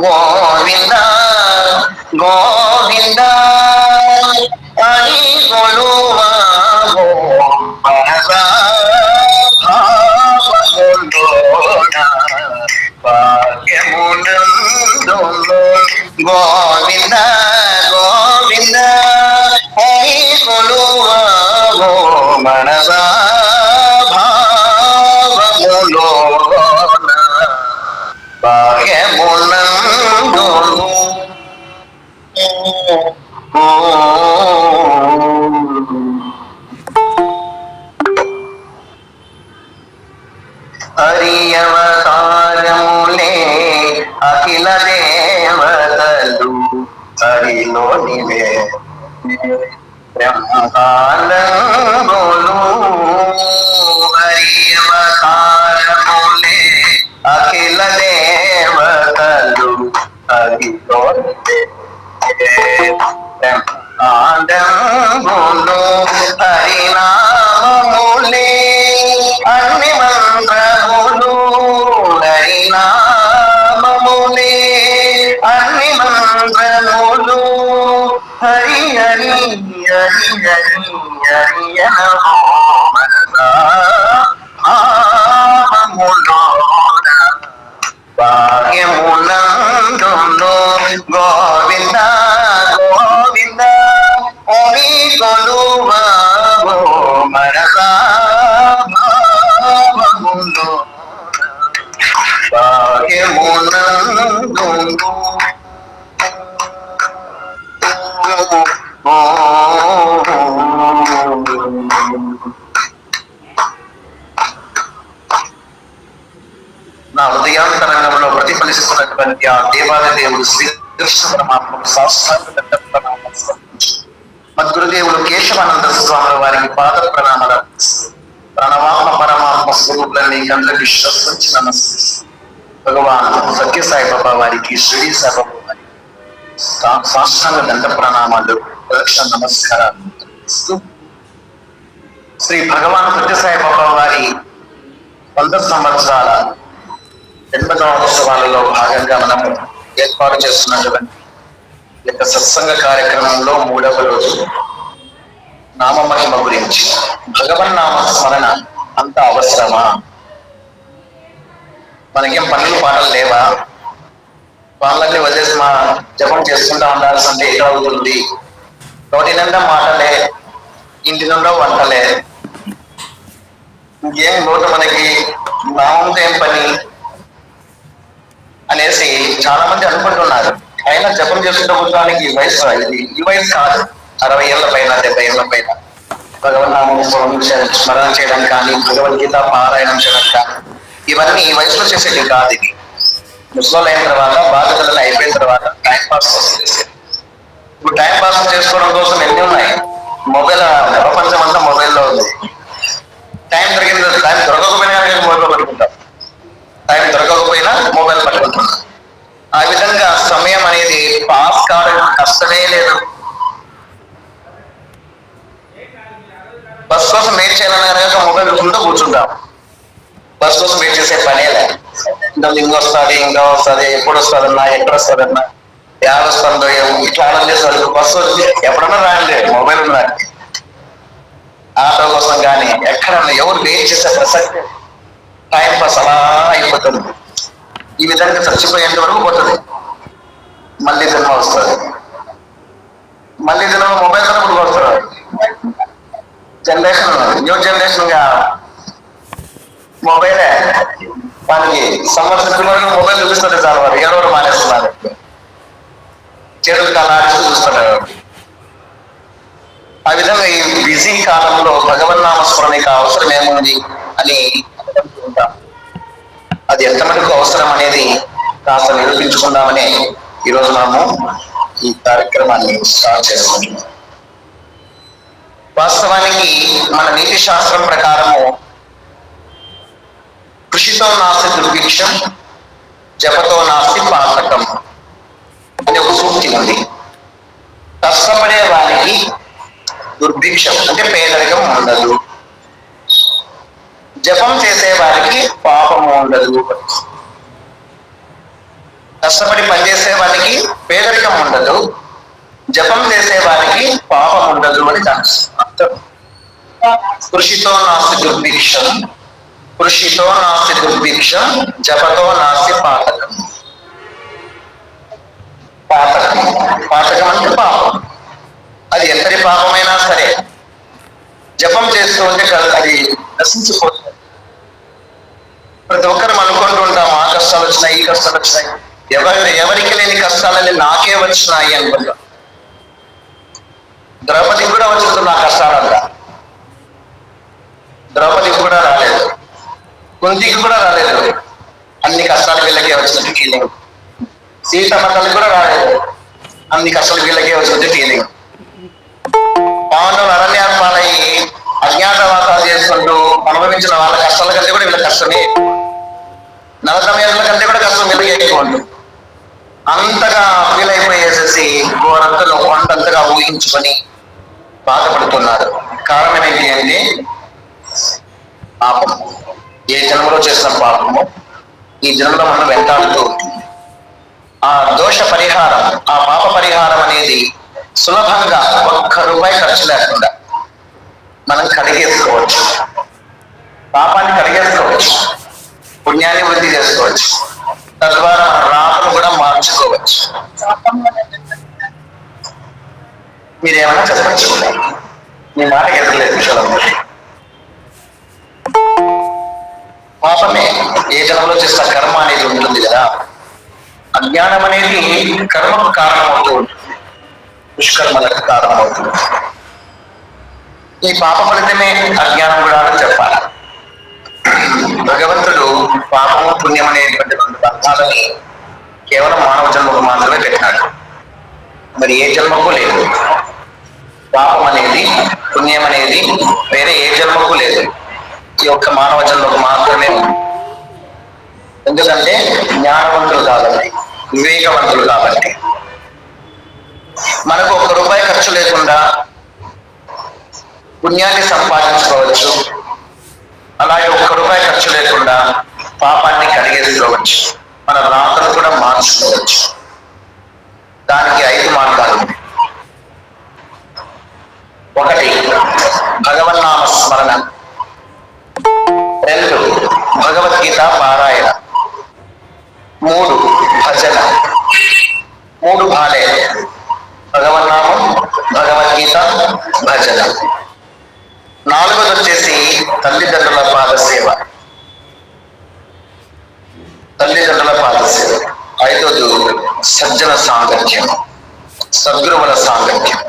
గోవింద గోవింద అని కొలువావో మనసా భావములోన భాగ్యమునందును గోవింద గోవింద అని కొలువావో మనసా భావములోన భాగ్యమునందును హరియవతారములే అఖిల దేవతలు హరిలోనివే బ్రహ్మాండంబులు హరియవతారములే అఖిల దేవతలు హరిలోనివే బ్రహ్మాండంబులు హరినామములే అన్ని మంత్రములు హరినామములే అన్ని మంత్రములు హరి హరి హరి హరి హరి నమో మనసా భావములోన భాగ్యమునందును గోవింద గోవింద హరి కొలువావో మనసా భావములోన భాగ్యమునందును నా హృదయాంతరంగంలో ప్రతిఫలిస్తున్నటువంటి ఆ దేవాది దేవుడు శ్రీకృష్ణ పరమాత్మకు సాష్టాంగ ప్రణామాలు సమర్పించు. మద్గురుదేవులు కేశవానంద స్వామి వారికి పాద ప్రణామాలు ప్రణవాత్మ పరమాత్మ స్వరూపులని అందరికి శ్రద్ధి నమస్కరిస్తూ భగవాన్ సత్యసాయి బాబా వారికి షిరిడి సాయిబాబా వారికి సాష్టాంగ దండ ప్రణామాలు ప్రదక్షిణ నమస్కారాలు ఇస్తూ శ్రీ భగవాన్ సత్యసాయి బాబా వారి 100 సంవత్సరాల జన్మదినోత్సవాలలో భాగంగా మనం ఏర్పాటు చేస్తున్నటువంటి ఈ యొక్క సత్సంగ కార్యక్రమంలో 3వ రోజు నామమహిమ గురించి. భగవన్నామ స్మరణ అంత అవసరమా? మనకేం పనులు పాటలు లేవా? వాళ్ళని వదిలేసి మా జపం చేసుకుంటా ఉండాల్సిందే ఎక్కడ అవుతుంది? నోటి నిండా మాటలే, ఇంటి నిండా వంటలే, ఇంకేం నోట మనకి నామంతో ఏం పని అనేసి చాలా మంది అనుకుంటున్నారు. అయినా జపం చేసుకుంటూ కూర్చోడానికి ఈ వయసు కాదు. 60 ఏళ్ల పైన 70 ఏళ్ల పైన భగవన్నామం స్మరణ చేయడం కానీ, భగవద్గీత పారాయణం చేయడం కానీ, ఇవన్నీ ఈ వయసులో చేసేది కాదు. ఇది ముసలు అయిన తర్వాత, బాధ్యతలు అయిపోయిన తర్వాత టైం పాస్ వస్తుంది. ఇప్పుడు టైం పాస్ చేసుకోవడం కోసం ఎన్ని ఉన్నాయి? మొబైల్, ప్రపంచం అంతా మొబైల్లో ఉంది. టైం దొరకకపోయినా మొబైల్ పట్టుకుంటాం, టైం దొరకకపోయినా మొబైల్ పట్టుకుంటాం. ఆ విధంగా సమయం అనేది పాస్ కావడం కష్టమే లేదు. బస్ కోసం వెయిట్ చేయాలన్నా మొబైల్ ముందు కూర్చుంటాం. బస్ కోసం వెయిట్ చేసే పనే లేదు. ఇంకొస్తుంది, ఇంకా వస్తుంది, ఎప్పుడు వస్తుందన్నా, ఎక్కడ వస్తుందన్నా, యాడ్ వస్తుందో ఇట్లా ఆనందం చేస్తారు. బస్సు వచ్చి ఎప్పుడన్నా రాండి, మొబైల్ ఉన్నది. ఆటో కోసం కానీ ఎక్కడన్నా ఎవరు వెయిట్ చేసే ప్రసక్తి, టైం పాస్ అలా అయిపోతుంది. ఈ విధంగా చచ్చిపోయేంత వరకు పోతుంది, మళ్ళీ జన్మ వస్తుంది. మళ్ళీ దినం మొబైల్ తో కూడా వస్తారు. జనరేషన్ న్యూ జనరేషన్ గా మొబైలే వాళ్ళకి సంవత్సరం పిల్లలు మొబైల్ చూపిస్తుంటే చాలు వారు ఎవరు మానేస్తున్నారు. చెడులు కాలాడుతూ చూస్తున్నారు. ఆ విధంగా ఈ బిజీ కాలంలో భగవన్నామ స్మరణకి అవసరం ఏముంది అని అనుకుంటాం. అది ఎంతమందికి అవసరం అనేది కాస్త నిరూపించుకుందామని ఈరోజు మనము ఈ కార్యక్రమాన్ని స్టార్ట్ చేసుకుంటున్నాం. వాస్తవానికి మన నీతి శాస్త్రం ప్రకారము కృషితో నాస్తి దుర్భిక్షం, జపతో నాస్తి పాతకం అనే ఒక సూక్తి ఉంది. కష్టపడే వారికి దుర్భిక్షం అంటే పేదరికం ఉండదు, జపం చేసే వారికి పాపము ఉండదు. కష్టపడి పనిచేసే వారికి పేదరికం ఉండదు, జపం చేసే వారికి పాపం ఉండదు అని దాని అర్థం. కృషితో నాస్తి దుర్భిక్షం, కృషితో నాస్తి దుర్భిక్షం, జపతో నాస్తి పాతకం. పాతకం పాతకం అంటే పాపం. అది ఎంతటి పాపమైనా సరే జపం చేస్తూ ఉంటే అది నశించిపోతుంది. ప్రతి ఒక్కరు అనుకుంటూ ఉంటాం, ఆ కష్టాలు వచ్చినాయి, ఈ కష్టాలు వచ్చినాయి, ఎవరికి లేని కష్టాలన్నీ నాకే వచ్చినాయి అనుకుంటాం. ద్రౌపదికి కూడా వచ్చింది ఆ కష్టాలంతా. ద్రౌపదికి కూడా రాలేదు, కుంతికి కూడా రాలేదు, అన్ని కష్టాలు వీళ్ళకే వచ్చినట్టు ఫీలింగ్. సీతమ్మ తల్లి కూడా రాలేదు, అన్ని కష్టాలు వీళ్ళకే వచ్చినట్టు ఫీలింగ్. పాండవులు అరణ్యాత్మాలయ్యి అజ్ఞాతవాసాలు చేసుకుంటూ అనుభవించిన వాళ్ళ కష్టాల కంటే కూడా వీళ్ళ కష్టమే, నలతమేళ్ళ కంటే కూడా కష్టం వీళ్ళకి ఎక్కువ ఉంటుంది. అంతగా ఫీల్ అయిపోయేసేసి ఘోరంతలో కొండంతగా ఊహించుకొని బాధపడుతున్నారు. కారణం ఏంటి అంటే పాపం. ఏ జన్మలో చేసిన పాపము ఈ జన్మలో మనం వెంటాడుతూ ఉంటుంది. ఆ దోష పరిహారం, ఆ పాప పరిహారం అనేది సులభంగా ₹1 ఖర్చు లేకుండా మనం కడిగేసుకోవచ్చు. పాపాన్ని కడిగేసుకోవచ్చు, పుణ్యాన్ని వృద్ధి చేసుకోవచ్చు, తద్వారా మన రాతను కూడా మార్చుకోవచ్చు. మీరేమైనా చెప్పచ్చు, మీ మాటకి ఎదురలేదు విషయాలు. పాపమే ఏ జనంలో చేసిన కర్మ అనేది ఉంటుంది కదా. అజ్ఞానం అనేది కర్మకు కారణమవుతూ ఉంటుంది, దుష్కర్మలకు కారణమవుతుంది. ఈ పాప ఫలితమే అజ్ఞానం కూడా అని చెప్పాలి. భగవంతుడు పాపము పుణ్యం అనేటువంటి రెండు బంధాలని కేవలం మానవ జన్మకు మాత్రమే పెట్టినాడు, మరి ఏ జన్మకు లేదు. పాపం అనేది పుణ్యం అనేది వేరే ఏ జన్మకు లేదు, ఈ ఒక్క మానవ జన్మకు మాత్రమే ఉంది. ఎందుకంటే జ్ఞానవంతులు కాబట్టి, వివేకవంతులు కాబట్టి. మనకు ₹1 ఖర్చు లేకుండా పుణ్యాన్ని సంపాదించుకోవచ్చు, అలాగే ₹1 ఖర్చు లేకుండా పాపాన్ని కడిగేసుకోవచ్చు, మన రాతను కూడా మార్చుకోవచ్చు. దానికి 5 మార్గాలు. 1 భగవన్నామ స్మరణ, 2 భగవద్గీత పారాయణ, 3 భజన, 3 భాలే భగవన్నామం, భగవద్గీత, భజన. 4వది వచ్చేసి తల్లిదండ్రుల పాద సేవ, తల్లిదండ్రుల పాద సేవ. 5వది సజ్జన సాంగత్యం, సద్గురువుల సాంగత్యం.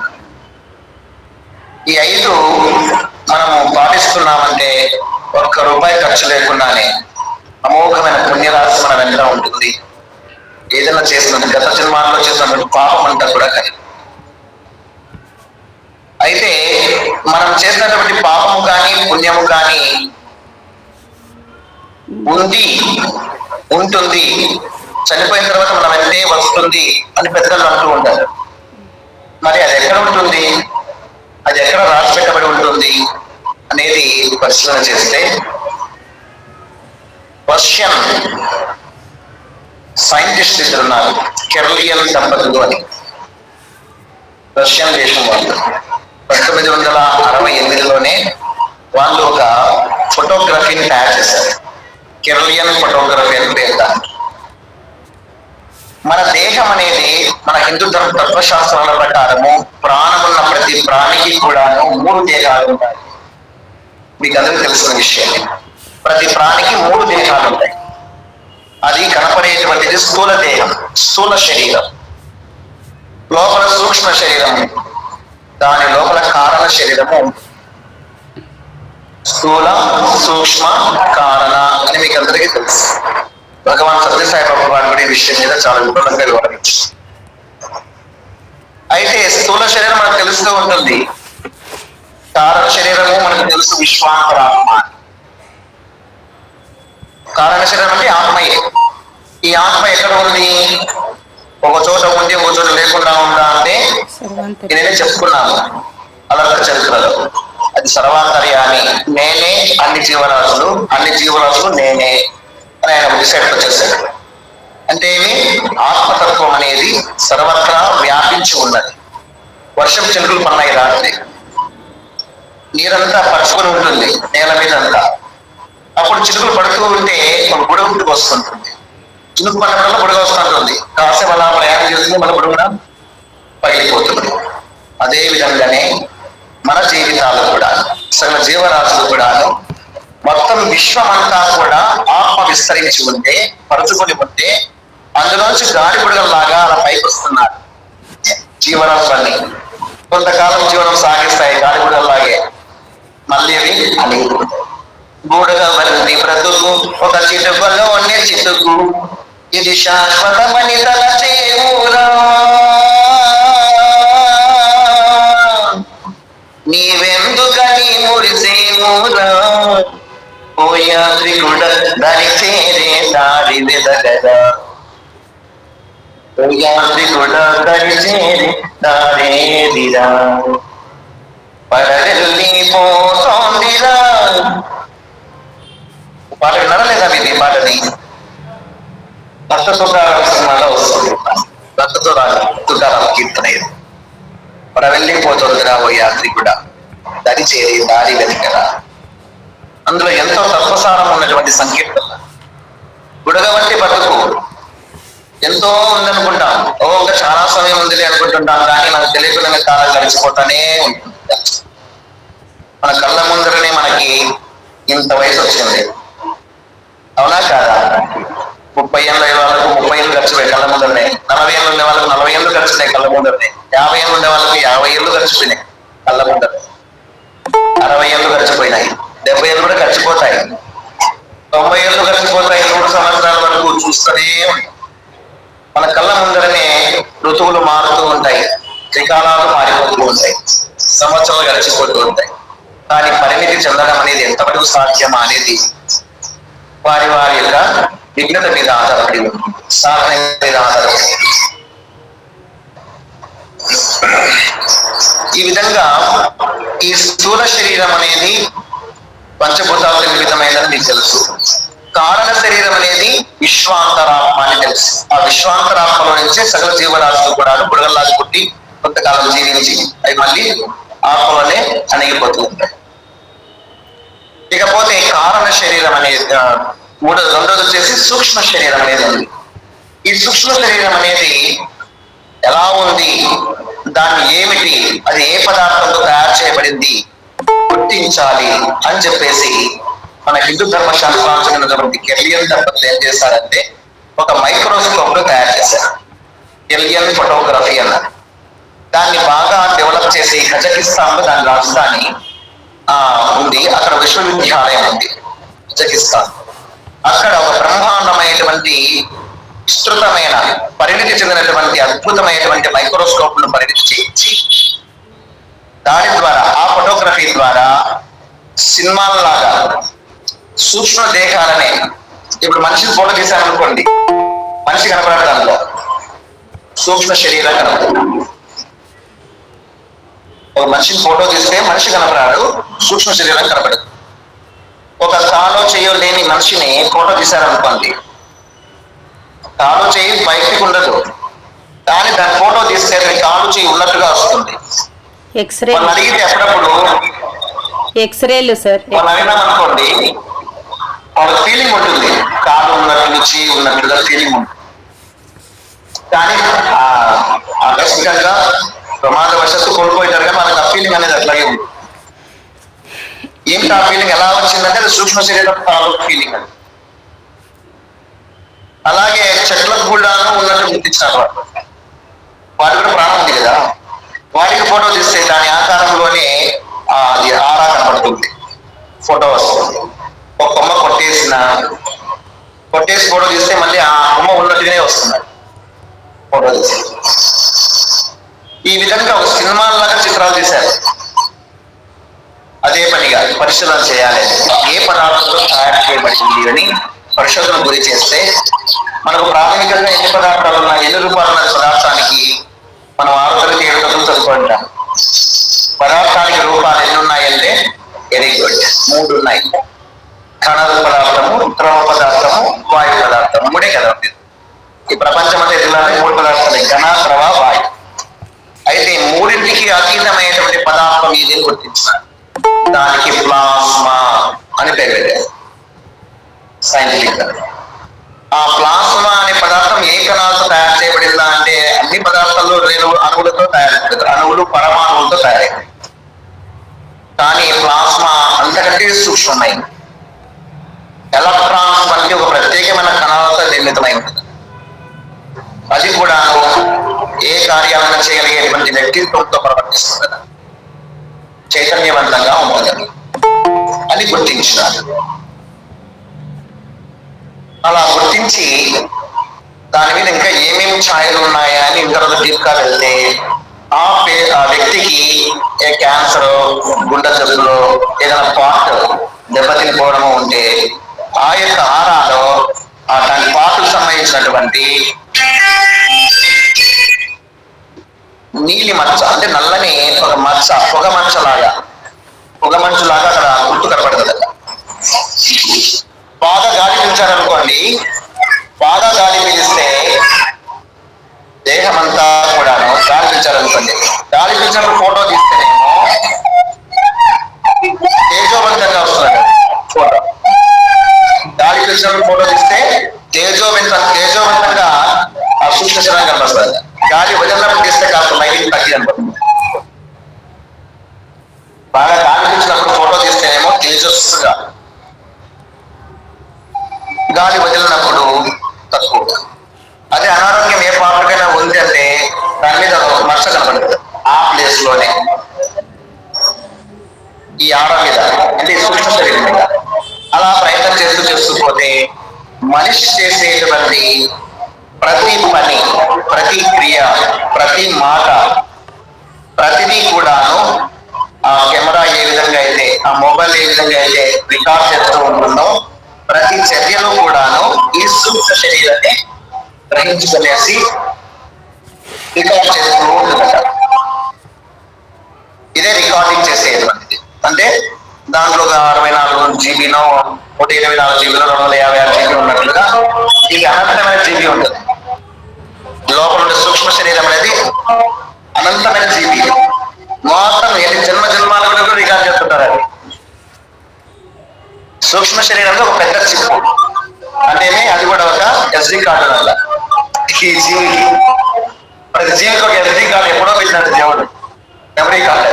ఈ 5 మనము పాటిస్తున్నామంటే ₹1 ఖర్చు లేకుండానే అమోఘమైన పుణ్యరాశి మన వెంట ఉంటుంది. ఏదైనా చేసిన గత జన్మాల్లో చేసినటువంటి పాపం అంతా కూడా కలిగి. అయితే మనం చేసినటువంటి పాపము కానీ పుణ్యము కానీ ఉంటుంది, చనిపోయిన తర్వాత మన వెంటే వస్తుంది అని పెద్దలు అంటూ ఉంటారు. మరి అది ఎక్కడ ఉంటుంది, అది ఎక్కడ రాసి పెట్టబడి ఉంటుంది అనేది పరిశీలన చేస్తే, రష్యన్ సైంటిస్ట్ ఇద్దరు ఉన్నారు, కెర్లియన్ దంపతులు అని. రష్యన్ దేశం వాళ్ళు 1968లోనే వాళ్ళు ఒక ఫోటోగ్రఫీని తయారు చేశారు. కెర్లియన్ ఫోటోగ్రఫీ అని పేరు దానికి. మన దేహం అనేది మన హిందూ ధర్మ తత్వశాస్త్రాల ప్రకారము ప్రాణమున్న ప్రతి ప్రాణికి కూడాను 3 దేహాలు ఉంటాయి. మీకు అందరికీ తెలిసిన విషయం. ప్రతి ప్రాణికి 3 దేహాలు ఉంటాయి. అది కనపడేటువంటిది స్థూల దేహం, స్థూల శరీరం. లోపల సూక్ష్మ శరీరం, దాని లోపల కారణ శరీరము. స్థూల, సూక్ష్మ, కారణ అని మీకు అందరికీ తెలుసు. భగవాన్ సత్యసాయి బాబా వారి కూడా ఈ విషయం మీద చాలా విపులంగా వివరించారు. అయితే స్థూల శరీరం మనకు తెలుస్తూ ఉంటుంది. కారణ శరీరము మనకు తెలుసు, విశ్వాంతరాత్మ. కారణ శరీరం అంటే ఆత్మయే. ఈ ఆత్మ ఎక్కడ ఉంది? ఒక చోట ఉంది, ఒక చోట లేకుండా ఉందా అంటే నేనే చెప్పుకున్నాను అలంక చరిత్రలో. అది సర్వాంతర్యామి, నేనే అన్ని జీవరాశులు, అన్ని జీవరాశులు నేనే అని ఆయన డిసైడ్ వచ్చేసాడు. అంటే ఆత్మతత్వం అనేది సర్వత్రా వ్యాపించి ఉన్నది. వర్షం చినుకులు పన్నాయి రాత్రి, నీరంతా పరుచుకొని ఉంటుంది నేల మీద అంతా. అప్పుడు చినుకులు పడుతూ ఉంటే ఒక బుడగ వస్తుంటుంది. చినుకు పడినప్పుడల్లా బుడగ వస్తుంటుంది. కాసేపు అలా ప్రయాణం చేస్తుంది, మళ్ళీ బుడగ పగిలిపోతుంది. అదే విధంగానే మన జీవితాలు కూడా, సకల జీవరాశులు కూడాను, మొత్తం విశ్వమంతా కూడా ఆత్మ విస్తరించి ఉంటే, పరుచుకొని ఉంటే, అందులోంచి గాలి బుడగల్లాగా అలా పైకి వస్తున్నారు జీవరాశులన్నీ. కొంతకాలం జీవనం సాగిస్తాయి గాలి బుడగల్లాగే, మళ్ళీ అవి అని బూడగ వల్లి బ్రతుకు ఒక చిటుకలో చిటుకు, ఇది శాశ్వతమని తలచేవురా, నీవెందుకని మురిసేవురా, ఓ యాత్రికుడ దారి చేరే దారి వెదగదా, ఓ యాత్రికుడ దారి చేరే దారేదిరా, పడవెళ్ళి పోతోందిరా. పాట విన్నారా లేదా మీరు ఈ పాటని? భక్త తుకారాం సినిమాలో వస్తుంది. భక్త తుకారాం కీర్తన ఇది. పడవెళ్ళిపోతుందిరా ఓ యాత్రికుడా దరి చేరి దారి వెనకరా. అందులో ఎంతో తత్వసారం ఉన్నటువంటి సంకీర్తన. బుడగ వంటి బతుకు ఎంతో ఉందనుకుంటాం, ఇంకా చాలా సమయం ఉందిలే అనుకుంటుంటాం, కానీ మనకు తెలియకుండా కాలం గడిచిపోతానే ఉంటుంది. మన కళ్ళ ముందరనే మనకి ఇంత వయసు వచ్చింది, అవునా కాదా? 30 ఏళ్ళ వాళ్ళకు 30 ఏళ్ళు ఖర్చుపోయి కళ్ళ ముందరనే, 40 ఏళ్ళు ఉండే వాళ్ళకు 40 ఏళ్ళు ఖర్చుపోయి కళ్ళ ముందరనే, 50 ఏళ్ళు ఉండే వాళ్ళకి 50 ఏళ్ళు ఖర్చుపోయినాయి కళ్ళ ముందర, 60 ఏళ్ళు ఖర్చుపోయినాయి, 70 ఏళ్ళు కూడా ఖర్చుపోతాయి, 90 ఏళ్ళు ఖర్చుపోతాయి. 100 సంవత్సరాల వరకు చూస్తూనే ఉంటాయి. మన కళ్ళ ముందరనే ఋతువులు మారుతూ ఉంటాయి, త్రికాలాలు మారిపోతూ ఉంటాయి, సంవత్సరాలు గడిచిపోతూ ఉంటాయి. కానీ పరిమితి చెందడం అనేది ఎంతవరకు సాధ్యమా అనేది వారి వారి యొక్క విఘ్నత మీద ఆధారపడి ఉంది, సాధన మీద ఆధారపడి. ఈ విధంగా ఈ స్థూల శరీరం అనేది పంచభూతాలకు నిర్మితమైనది మీకు తెలుసు. కారణ శరీరం అనేది విశ్వాంతరాత్మ అని తెలుసు. ఆ విశ్వాంతరాత్మలో నుంచే సకల జీవరాశులు కూడా బుడగల్లాగా పుట్టి కొంతకాలం జీవించి అవి మళ్ళీ ఆత్మలోనే అణిగిపోతూ ఉంటాయి. ఇకపోతే కారణ శరీరం అనేది రెండోది వచ్చేసి సూక్ష్మ శరీరం అనేది ఉంది. ఈ సూక్ష్మ శరీరం అనేది ఎలా ఉంది, దాన్ని ఏమిటి, అది ఏ పదార్థంతో తయారు చేయబడింది గుర్తించాలి అని చెప్పేసి మన హిందూ ధర్మశాస్త్రాంశమైనటువంటి కెర్లియన్ దంపతులు ఏం చేశారంటే ఒక మైక్రోస్కోప్ లో తయారు చేశారు. కెర్లియన్ ఫోటోగ్రఫీ అన్నారు. దాన్ని బాగా డెవలప్ చేసి కజకిస్తాన్ లో దాని రాజధాని ఉంది. అక్కడ విశ్వవిద్యాలయం ఉంది కజకిస్తాన్. అక్కడ ఒక బ్రహ్మాండమైనటువంటి విస్తృతమైన పరిణితి చెందినటువంటి అద్భుతమైనటువంటి మైక్రోస్కోప్ ను పరిణితి చేయించి దాని ద్వారా, ఆ ఫోటోగ్రఫీ ద్వారా సినిమాలలాగా సూక్ష్మ దేహాలనే, ఇప్పుడు మనిషిని ఫోటో తీశారనుకోండి, మనిషి కనపడదు, దానిలో సూక్ష్మ శరీరం కనపడదు. ఒక మనిషిని ఫోటో తీస్తే మనిషి కనపడాడు, సూక్ష్మ శరీరం కనపడదు. ఒక కాలో చేయో లేని మనిషిని ఫోటో తీశారనుకోండి, కాలు చేయి బయటికి ఉండదు, కానీ దాని ఫోటో తీస్తే కాలు చేయి ఉన్నట్టుగా వస్తుంది. వాళ్ళు అడిగితే అప్పుడప్పుడు ఎక్స్రేలు సార్, వాళ్ళు అడిగినామనుకోండి, వాళ్ళకి ఫీలింగ్ ఉంటుంది, కాలు ఉన్నట్లు చేయి ఉన్నట్లుగా ఫీలింగ్ ఉంటుంది. కానీ ఆకస్మికంగా ప్రమాదవశత్తు కోల్పోయినారు, కానీ మనకు ఆ ఫీలింగ్ అనేది అట్లాగే ఉంది. ఏమిటి ఆ ఫీలింగ్ ఎలా వచ్చిందంటే అది సూక్ష్మ శరీరం తాలూకు ఫీలింగ్ అది. అలాగే చెట్లకు కూడా ఉన్నట్టు గుర్తించినారు వాటి కూడా ప్రాణం ఉంది కదా, వాటికి ఫోటో తీస్తే దాని ఆకారంలోనే అది ఆరా కనపడుతుంది, ఫోటో వస్తుంది. ఒక కొమ్మ కొట్టేసి ఫోటో తీస్తే మళ్ళీ ఆ కొమ్మ ఉన్నట్టుగానే వస్తుంది ఫోటో తీసి. ఈ విధంగా ఒక సినిమాలాగా చిత్రాలు తీశారు. అదే పనిగా పరిశోధన చేయాలి, ఏ పదార్థంతో తయారు చేయబడింది అని పరిశోధన గురి చేస్తే మనకు ప్రాథమికంగా ఎన్ని పదార్థాలు ఉన్నాయి, ఎన్ని రూపాయలు ఉన్న పదార్థానికి మనం 6 తరగతి 7 తరగతులు చదువుకుంటాం. పదార్థానికి రూపాలు ఎన్ని ఉన్నాయంటే వెరీ గుడ్, 3 ఉన్నాయి. కణ పదార్థము, ద్రవ పదార్థము, వాయు పదార్థము, 3 కదా ఉండేది. ఈ ప్రపంచం అంటే ఎదుగులానే 3 పదార్థాలు, ఘన, ద్రవ, వాయు. అయితే 3టికి అతీతమైనటువంటి పదార్థం ఇది గుర్తించినారు. దానికి ప్లాస్మా అని పేరు పెట్టారు సైంటిఫిక్ గా. ఆ ప్లాస్మా అనే పదార్థం ఏ కణాలతో తయారు చేయబడిందా అంటే అన్ని పదార్థాల్లో 2 అణువులతో తయారు, అణువులు పరమాణువులతో తయారైంది. కానీ ప్లాస్మా అంతకంటే సూక్ష్మమైంది. ఎలక్ట్రాన్స్ వంటి ఒక ప్రత్యేకమైన కణాలతో నిర్మితమై ఉంటుంది. అది కూడా ఏ కార్యాలను చేయగలిగేటువంటి వ్యక్తిత్వంతో ప్రవర్తిస్తుంది, చైతన్యవంతంగా ఉంటుంది అని గుర్తించినారు. అలా గుర్తించి దాని మీద ఇంకా ఏమేమి ఛాయలు ఉన్నాయా అని ఇంతవరకు డీప్గా వెళ్తే ఆ వ్యక్తికి ఏ క్యాన్సర్, గుండె జబ్బులో ఏదైనా పార్ట్ దెబ్బతినిపోవడము ఉంటే ఆ యొక్క ఆహారాలో దాని పార్ట్కు సంబంధించినటువంటి నీలి మచ్చ అంటే నల్లని ఒక మచ్చ, పొగ మంచులాగా అక్కడ గుర్తు కనపడుతుంది. బాగా గాలి పీల్చారనుకోండి, బాగా గాలి పీలిస్తే దేహం అంతా కూడాను గాలి పీల్చారనుకోండి, గాలి పీల్చినప్పుడు ఫోటో తీస్తేనేమో తేజోవంతంగా వస్తుంది ఫోటో. గాలి పీల్చినప్పుడు ఫోటో తీస్తే తేజోవంతంగా ఆ సూక్ష్మ శరీరం కనపడుతుంది. గాలి వదిలినప్పుడు తీస్తే కాస్త లైటింగ్ తగ్గి కనపడుతుంది. బాగా గాలి పీల్చినప్పుడు ఫోటో తీస్తేనేమో తేజస్సుగా, గాలి వదిలినప్పుడు తక్కువ. అదే అనారోగ్యం ఏ పాటకైనా ఉంది అంటే దాని మీద మచ్చ కనపడుతుంది ఆ ప్లేస్ లోనే, ఈ ఆడ మీద అంటే సూక్ష్మ శరీరం మీద. అలా ప్రయత్నం చేస్తూ పోతే మనిషి చేసేటువంటి ప్రతి పని, ప్రతి క్రియ, ప్రతి మాట, ప్రతిదీ కూడాను ఆ కెమెరా ఏ విధంగా అయితే, ఆ మొబైల్ ఏ విధంగా అయితే రికార్డ్ చేస్తూ ఉంటుందో ప్రతి చర్యలో కూడాను ఈ సూక్ష్మ శరీరాన్ని గ్రహించుకునేసి రికార్డ్ చేస్తూ ఉంటుందట. ఇదే రికార్డింగ్ చేసేటువంటిది. అంటే దాంట్లో 64 జీబీనో 124 జీబీలో 256 జీబీ ఉన్నట్లుగా ఇది అనంతమైన జీబీ ఉంటుంది. లోపల ఉండే సూక్ష్మ శరీరం అనేది అనంతమైన జీబీ. మొత్తం ఎన్ని జన్మాల కూడా రికార్డ్ చేస్తుంటారు. అది సూక్ష్మ శరీరంలో ఒక పెద్ద చిప్పు అంటే అది కూడా ఒక ఎస్డి కార్డు వల్ల ఈ జీవికి, ప్రతి జీవికి ఒక ఎస్డి కార్డు ఎప్పుడో పెట్టినట్టు దేవుడు మెమరీ కార్డు.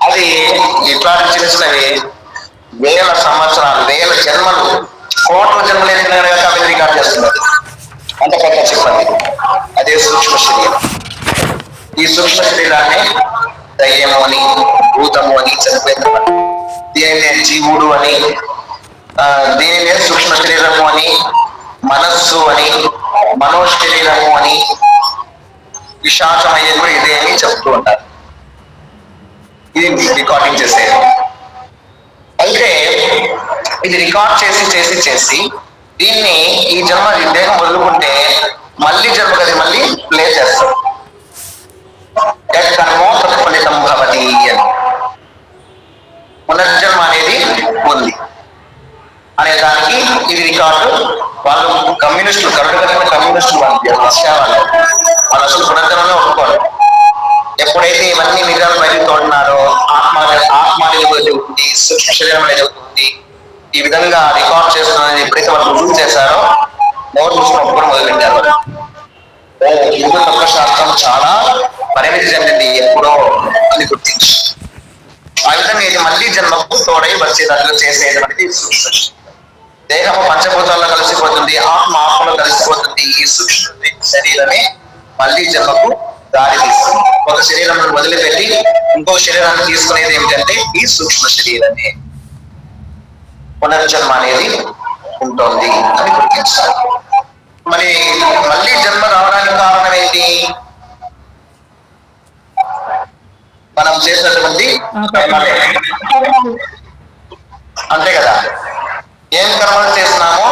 అది ఇట్లాంటి చిన్న చిన్నవి 1000 సంవత్సరాలు, 1000 జన్మలు, కోట్ల జన్మలు ఎత్తిన అవి రికార్డ్ చేస్తున్నారు. అంత పెద్ద చిప్పు అది. అదే సూక్ష్మ శరీరం. ఈ సూక్ష్మ శరీరాన్ని దయ్యము అని, భూతము అని చనిపోయిన దీనినే జీవుడు అని, దీనినే సూక్ష్మ శరీరము అని, మనస్సు అని, మనోశరీరము అని, విశాఖం అయ్యేది కూడా ఇదే అని చెప్తూ ఉంటారు. ఇది రికార్డింగ్ చేసేది. అయితే ఇది రికార్డ్ చేసి దీన్ని ఈ జన్మ దేహం వదులుకుంటే మళ్ళీ జన్మ అది మళ్ళీ ప్లే చేస్తాం. తత్ఫలితం భవతి అని పునర్జన్మ అనేది ఉంది అనే దానికి ఇది రికార్డు. వాళ్ళు కమ్యూనిస్టులు, కరుడుగట్టిన కమ్యూనిస్టులు, రష్యా వాళ్ళు అసలు పునర్జన్మలో ఒప్పుకోరు. ఎప్పుడైతే ఇవన్నీ నిజాలు బయటకు తోడినారో ఆత్మ అనేది ఉంది, సూక్ష్మ శరీరం అనేది ఉంది, ఈ విధంగా రికార్డ్ చేస్తున్నది ఎప్పుడైతే వాళ్ళు రుజువు చేశారో నోరు చూసుకుని ఒప్పుకొని మొదలుపెట్టారు. హిందూ తత్వశాస్త్రం చాలా పరిమితి చెందింది ఎప్పుడో అని గుర్తించి, ఆ విధంగా ఇది మళ్ళీ జన్మకు తోడై వచ్చేటట్లు చేసేటువంటిది సూక్ష్మ దేహము పంచభూతాల్లో కలిసిపోతుంది, ఆత్మలో కలిసిపోతుంది. ఈ సూక్ష్మ శరీరమే మళ్ళీ జన్మకు దారి తీస్తుంది. ఒక శరీరం వదిలిపెట్టి ఇంకో శరీరాన్ని తీసుకునేది ఏమిటంటే ఈ సూక్ష్మ శరీరమే. పునర్జన్మ అనేది ఉంటుంది అని గుర్తించాలి. మరి మళ్ళీ జన్మ రావడానికి కారణం ఏంటి? మనం చేసినటువంటి అంతే కదా. ఏం కర్మలు చేసినామో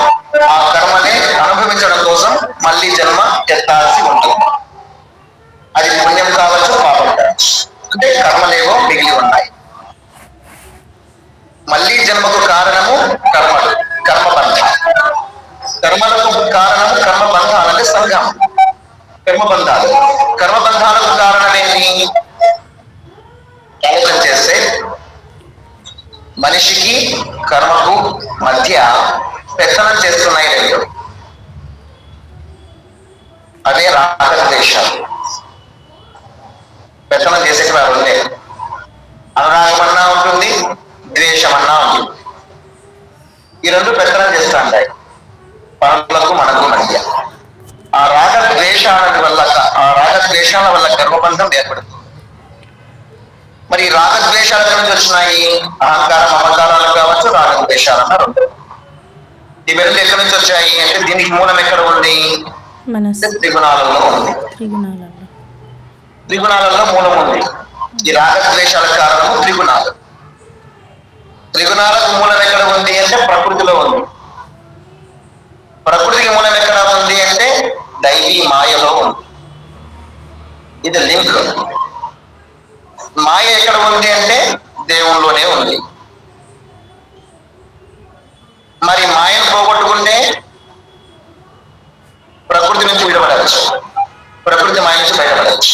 ఆ కర్మని అనుభవించడం కోసం మళ్ళీ జన్మ ఎత్తాల్సి ఉంటుంది. అది పుణ్యం కావచ్చు, పాపం కావచ్చు. అంటే కర్మలేవో మిగిలి ఉన్నాయి. మళ్ళీ జన్మకు కారణము కర్మలు, కర్మబంధాలు. కర్మలకు కారణము కర్మబంధాలు అంటే సంఘం, కర్మబంధాలు. కర్మబంధాలకు కారణం ఏంటి? ఆలోచన చేస్తే మనిషికి కర్మకు మధ్య పెత్తనం చేస్తున్నాయి రెండు. అదే రాగద్వేషాలు. పెత్తనం చేసేటి వారు ఉండే అనురాగం అన్నా ఉంటుంది, ద్వేషం అన్నా ఉంటుంది. ఈ రెండు పెత్తనం చేస్తూ ఉంటాయి పనులకు మనకు మధ్య. ఆ రాగద్వేషాల వల్ల కర్మబంధం ఏర్పడుతుంది. మరి రాగద్వేషాల నుంచి వచ్చినాయి అహంకారం, మమకారాలు కావచ్చు, రాగద్వేషాలు అన్నారు. ఈ రెండు ఎక్కడి నుంచి వచ్చాయి అంటే దీనికి మూలం ఎక్కడ ఉంది? త్రిగుణాలలో ఉంది. త్రిగుణాలలో మూలం ఉంది. ఈ రాగద్వేషాలకు కారణము త్రిగుణాలు. త్రిగుణాలకు మూలం ఎక్కడ ఉంది అంటే ప్రకృతిలో ఉంది. ప్రకృతికి మూలం ఎక్కడ ఉంది అంటే దైవీ మాయలో ఉంది. ఇది లింక్. మాయ ఎక్కడ ఉంది అంటే దేవుళ్ళలోనే ఉంది. మరి మాయను పోగొట్టుకుంటే ప్రకృతి నుంచి విడబడవచ్చు, ప్రకృతి మాయ నుంచి బయటపడవచ్చు.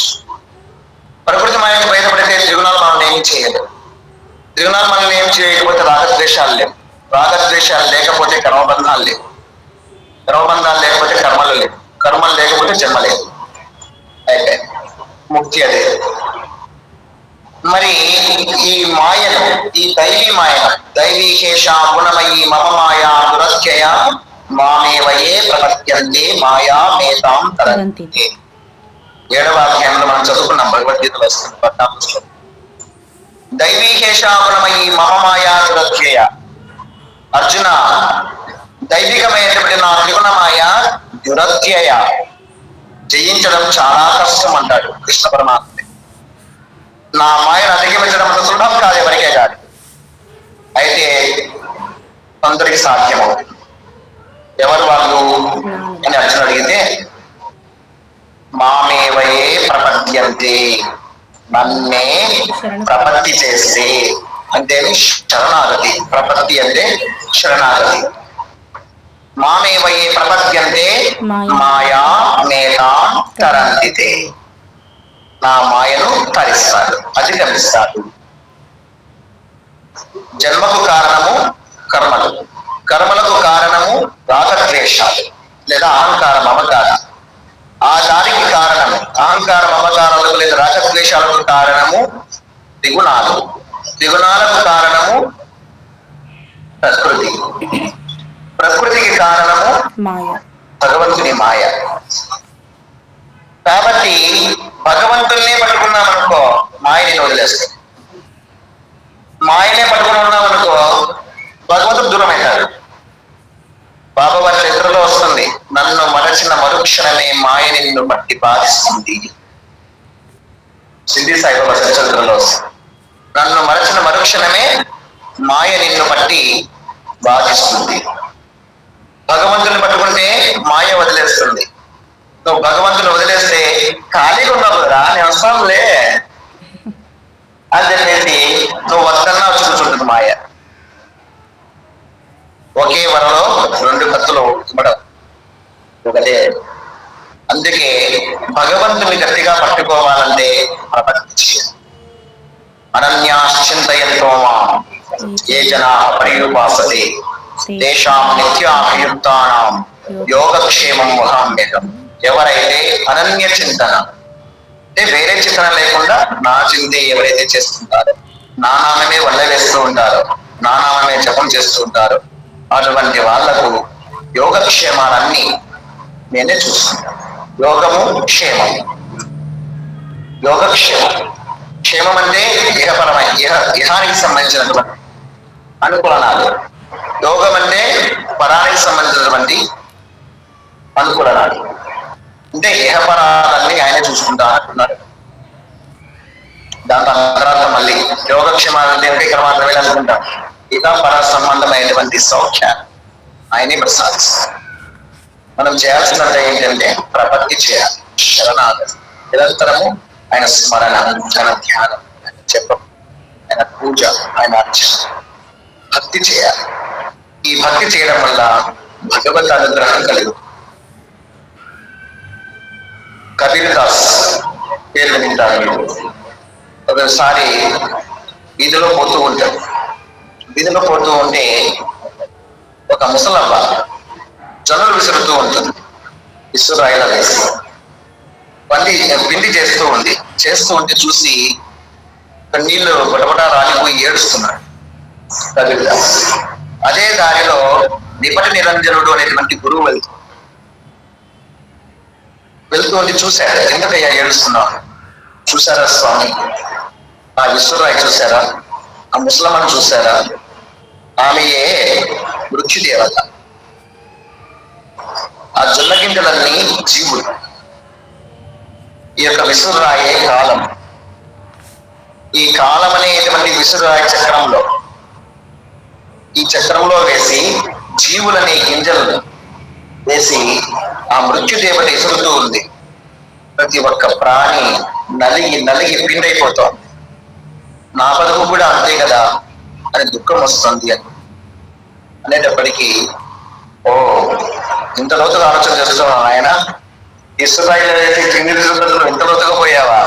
ప్రకృతి మాయ నుంచి బయటపడితే త్రిగుణాలు మనం ఏం చేయలేదు. త్రిగుణాలు మనం ఏం చేయకపోతే రాగద్వేషాలు లేవు. రాగద్వేషాలు లేకపోతే కర్మబంధాలు లేవు. కర్మబంధాలు లేకపోతే కర్మలు లేవు. కర్మలు లేకపోతే జన్మ లేదు. అయితే ముక్తి అదే. మరి ఈ మాయను, ఈ దైవీ మాయను, దైవీకేశ గుణమయీ మమ మాయా దురత్యయ మామేవయే ప్రపద్యంతే మాయా మేతాం తరంతి. 7వ అధ్యాయంలో మనం చదువుకున్నాం భగవద్గీతలో వస్తుంది 14వ శ్లోకం. దైవీకేశ గుణమయీ మమ మాయా దురత్యయ. అర్జున, దైవికమైనటువంటి నా త్రిగుణమాయ దురత్యయ జయించడం చాలా కష్టం అంటాడు కృష్ణ పరమాత్మ. నా మాయను అధిగమించడం అంత సులభం కాదు, ఎవరికే కాదు. అయితే కొందరికి సాధ్యమవుతుంది. ఎవరు వాళ్ళు అని అర్జునుడు అడిగితే, మామేవయే ప్రపద్యంతే, నన్నే ప్రపత్తి చేస్తే అంటే శరణాగతి. ప్రపత్తి అంటే శరణాగతి. మామేవయే ప్రపద్యంతే మాయా మేతా తరంతితే. నా మాయను తరిస్తాడు, అధిగమిస్తాడు. జన్మకు కారణము కర్మలు, కర్మలకు కారణము రాగద్వేషాలు లేదా అహంకార మమకారం. ఆ దానికి కారణము అహంకార మమకారాలకు లేదా రాగద్వేషాలకు కారణము త్రిగుణాలు. త్రిగుణాలకు కారణము ప్రకృతి. ప్రకృతికి కారణము భగవంతుని మాయ. కాబట్టి భగవంతుల్నే పట్టుకున్నామనుకో మాయని వదిలేస్తాం. మాయనే పట్టుకుని ఉన్నామనుకో భగవంతుడు దూరం అవుతాడు. బాబా వారి చరిత్రలో వస్తుంది, నన్ను మరచిన మరుక్షణమే మాయ నిన్ను బట్టి బాధిస్తుంది. సిద్ధి సాయిబాబా చరిత్రలో వస్తుంది, నన్ను మరచిన మరుక్షణమే మాయ నిన్ను బట్టి బాధిస్తుంది. భగవంతుని పట్టుకుంటే మాయ వదిలేస్తుంది. నువ్వు భగవంతుని వదిలేస్తే ఖాళీగా ఉన్నావు కదా, నేను వస్తానులే అని చెప్పేసి నువ్వు వద్దన్నా వచ్చి కూర్చుంటుంది మాయ. ఒకే వరలో 2 కత్తులు ఇవ్వడం ఒకటే. అందుకే భగవంతుని గట్టిగా పట్టుకోవాలంటే ప్రపంచ అనన్యాశ్చింతయంతో ఏ జనా పరియుపాసతే తేషాం నిత్యాభియుక్తానాం యోగక్షేమం వహామ్యహం. ఎవరైతే అనన్య చింతన అంటే వేరే చింతన లేకుండా నా చింతే ఎవరైతే చేస్తుంటారో, నా నామమే వల్ల వేస్తూ ఉంటారో, నా నామమే జపం చేస్తూ ఉంటారో, అటువంటి వాళ్లకు యోగక్షేమాలన్నీ నేనే చూసుకుంటాను. యోగము క్షేమం. యోగక్షేమం, క్షేమం అంటే ఇహపరమైన ఇహానికి సంబంధించినటువంటి అనుకూలనాలు. యోగం అంటే పరానికి సంబంధించినటువంటి అనుకూలనాలు. అంటే ఇహపరాలన్నీ ఆయన చూసుకుంటా అంటున్నారు. దాంతో తర్వాత మళ్ళీ యోగక్షేమాలంటే ఇక్కడ మాత్రమే అనుకుంటాం. ఇక పర సంబంధమైనటువంటి సౌఖ్యాన్ని ఆయనే ప్రసాదిస్తారు. మనం చేయాల్సినది ఏంటంటే ప్రపత్తి చేయాలి, శరణాగతి, నిరంతరము ఆయన స్మరణ, ఆయన ధ్యానం, ఆయన జపం, ఆయన పూజ, ఆయన అర్చన, భక్తి చేయాలి. ఈ భక్తి చేయడం వల్ల భగవత్ అనుగ్రహం కలుగు. కబీర్ దాస్ పేరు వింటారు. ఒకసారి వీధిలో పోతూ ఉంటాడు. వీధిలో పోతూ ఉంటే ఒక ముసలవ్వ జొన్నలు విసురుతూ ఉంటుంది. విసురాయిలా వేసి పిండి చేస్తూ ఉంటే చూసి నీళ్లు బటబట రాలిపోయి ఏడుస్తున్నాడు కబీర్ దాస్. అదే దారిలో నిపటి నిరంజనుడు అనేటువంటి గురువు వెళ్తూ ఉండి చూశాడు. ఎందుకయ్యా ఏడుస్తున్నావు? చూసారా స్వామి, ఆ విశ్వరాయి చూసారా, ఆ ముసలమ్మను చూసారా, ఆమెయే మృత్యుదేవత. ఆ జొన్న గింజలన్నీ జీవులు. ఈ యొక్క విసురాయే కాలం. ఈ కాలం అనేటువంటి విసురాయి చక్రంలో, ఈ చక్రంలో వేసి జీవులనే గింజలను వేసి ఆ మృత్యుదేవత ఇసురుతూ ఉంది. ప్రతి ఒక్క ప్రాణి నలిగి పిండైపోతాం. నా బతుకు కూడా అంతే కదా అని దుఃఖం వస్తుంది అనేటప్పటికీ, ఓ ఇంత లోతుగా ఆలోచన చేస్తున్నావు ఆయన, ఇసురాయిలు వేసి కింది ఇంత లోతుగా పోయావా,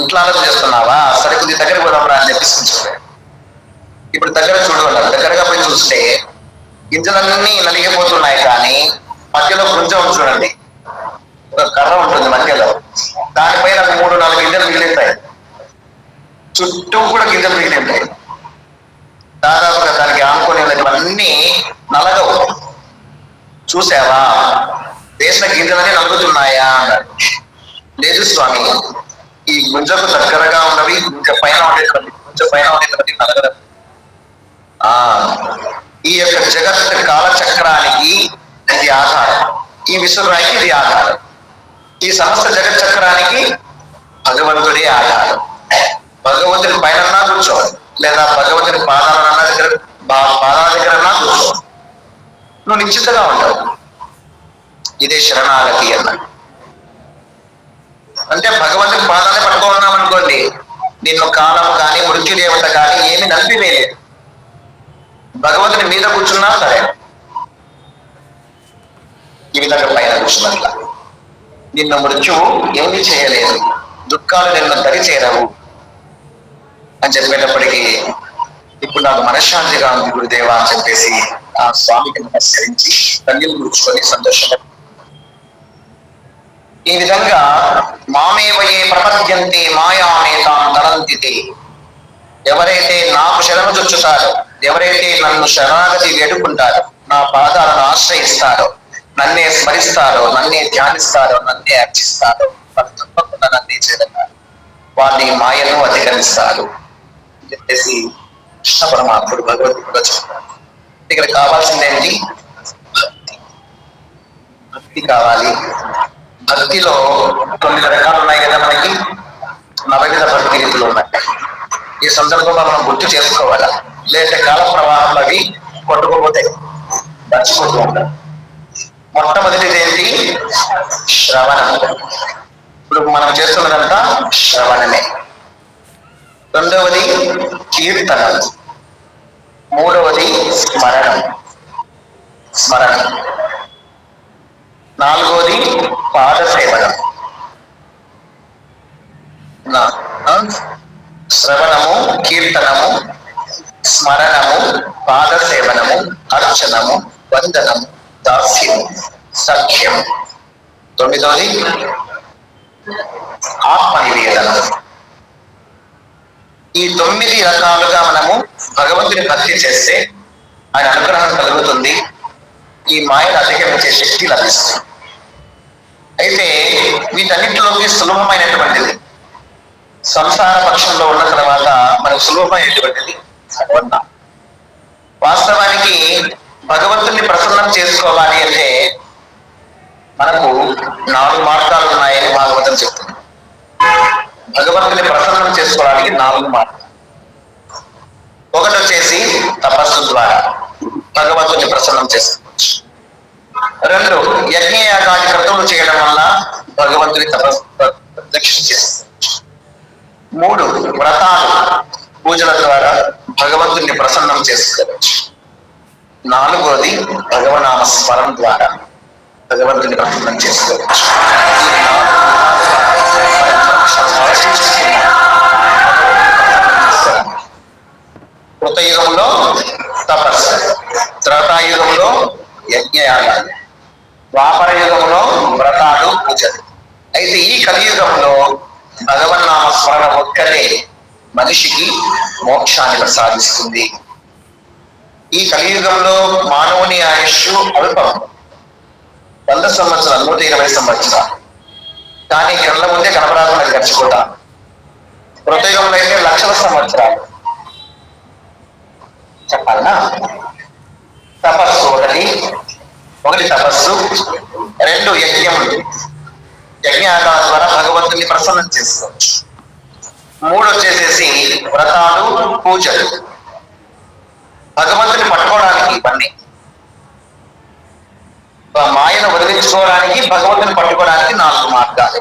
ఇంట్లో ఆలోచన చేస్తున్నావా, సరే కొద్ది దగ్గర పోదామరా అని చెప్పేసి ఇప్పుడు దగ్గర చూడు అన్నారు. దగ్గరగా పోయి చూస్తే గింజలన్నీ నలిగిపోతున్నాయి, కానీ మధ్యలో కొంచెం చూడండి, ఒక కర్ర ఉంటుంది మధ్యలో, దానిపైన 3-4 గింజలు మిగిలితాయి. చుట్టూ కూడా గింజలు మిగిలింటాయి. దాదాపుగా దానికి ఆనుకొని ఉన్నవన్నీ నలగవు. చూసావా, వేసిన గింజలన్నీ నలుగుతున్నాయా అన్నాడు. లేదు స్వామి, ఈ గుంజకు దగ్గరగా ఉన్నవి కొంచెం పైన ఉండేటువంటి నలగడం. ఈ యొక్క జగత్ కాలచక్రానికి ఇది ఆధారం, ఈ విశ్వరాయికి ఇది ఆధారం, ఈ సమస్త జగత్ చక్రానికి భగవంతుడే ఆధారం. భగవంతుడి పైన కూర్చోవాలి, లేదా భగవంతుడి పాదాల దగ్గర కూర్చోవాలి. నువ్వు నిశ్చితగా ఉంటావు. ఇదే శరణాగతి అన్నాడు. అంటే భగవంతుడి పాదాన్ని పట్టుకున్నాం అనుకోండి, నిన్ను కాలం కానీ మృత్యుదేవత కానీ ఏమి నలిపివేయలేదు. భగవంతుని మీద కూర్చున్నా సరే, ఈ విధంగా పైన కూర్చున్నట్ల నిన్ను మృత్యువు ఏమి చేయలేదు, దుఃఖాలు నిన్ను దరి చేరవు అని చెప్పేటప్పటికీ, ఇప్పుడు నాకు మనశ్శాంతిగా ఉంది గురుదేవా అని చెప్పేసి ఆ స్వామికి నమస్కరించి కన్నీళ్ళు కూర్చుకొని సంతోషంగా, ఈ విధంగా మామేవయే ప్రపద్యంతే మాయామేతాం తరంతితే, ఎవరైతే నాకు శరణు చొచ్చుతారో, ఎవరైతే నన్ను శరణాగతి వేడుకుంటారో, నా పాదాలను ఆశ్రయిస్తారో, నన్నే స్మరిస్తారో, నన్నే ధ్యానిస్తారో, నన్నే అర్చిస్తారో, వాళ్ళు తప్పకుండా నన్నే చేరతారు, వాళ్ళని మాయను అధిగమిస్తారు అని చెప్పేసి కృష్ణ పరమాత్ముడు భగవద్గీతలో చెప్తారు. ఇక్కడ కావాల్సిందేంటి? భక్తి కావాలి. భక్తిలో 9 రకాలు ఉన్నాయి కదా మనకి, 9 భక్తి రీతులు ఉన్నాయి. ఈ సందర్భంలో మనం గుర్తు చేసుకోవాలా, లేదంటే కాల ప్రవాహంలో అవి కొట్టుకోపోతాయి, మర్చిపోతూ ఉంటారు. మొట్టమొదటిది ఏంటి? శ్రవణం. ఇప్పుడు మనం చేస్తున్నదంతా శ్రవణమే. రెండవది కీర్తనం. మూడవది స్మరణం. నాలుగవది పాద సేవనం. శ్రవణము, కీర్తనము, స్మరణము, పాద సేవనము, అర్చనము, వందనము, దాస్యము, సఖ్యము. 9వది ఆత్మ నివేదన. ఈ 9 రకాలుగా మనము భగవంతుని భక్తి చేస్తే ఆయన అనుగ్రహం కలుగుతుంది, ఈ మాయను అధిగమించే శక్తి లభిస్తుంది. అయితే వీటన్నిటిలోకి సులభమైనటువంటిది సంసార పక్షంలో ఉన్న తర్వాత మనకు సులభమైనటువంటిది భగవన్నామం. వాస్తవానికి భగవంతుని ప్రసన్నం చేసుకోవాలి అంటే మనకు 4 మార్గాలు ఉన్నాయని భాగవతం చెప్తుంది. భగవంతుని ప్రసన్నం చేసుకోవడానికి 4 మార్గాలు. ఒకటి వచ్చేసి తపస్సు ద్వారా భగవంతుని ప్రసన్నం చేసుకోవచ్చు. 2 యజ్ఞయాగాది క్రతువులు చేయడం వల్ల భగవంతుని ప్రదక్షిణ చేసుకోవచ్చు. 3 వ్రతాలు పూజల ద్వారా భగవంతుని ప్రసన్నం చేసుకోవచ్చు. 4వది భగవనామ స్మరణ ద్వారా భగవంతుని ప్రసన్నం చేసుకోవచ్చు. కృతయుగంలో తపస్సు, త్రేతాయుగంలో యజ్ఞయాగాలు, ద్వాపర యుగంలో వ్రతాలు పూజలు. అయితే ఈ కలియుగంలో భగవన్నామ స్మరణ ఒక్కటే మనిషికి మోక్షాన్ని ప్రసాదిస్తుంది. ఈ కలియుగంలో మానవుని ఆయుష్ అల్పం, 100 సంవత్సరాలు, 120 సంవత్సరాలు. కానీ కళ్ళ ముందే కనపరాకుండా గడిచిపోతాం. కృతయుగంలో అయితే లక్షల సంవత్సరాలు. చెప్పాలనా? తపస్సు ఒకటి తపస్సు, 2 యజ్ఞములు, యజ్ఞాల ద్వారా భగవంతుని ప్రసన్నం చేసుకోవచ్చు. 3 వచ్చేసేసి వ్రతాలు పూజలు, భగవంతుని పట్టుకోవడానికి ఇవన్నీ. మాయను వదిలించుకోవడానికి భగవంతుని పట్టుకోవడానికి 4 మార్గాలు.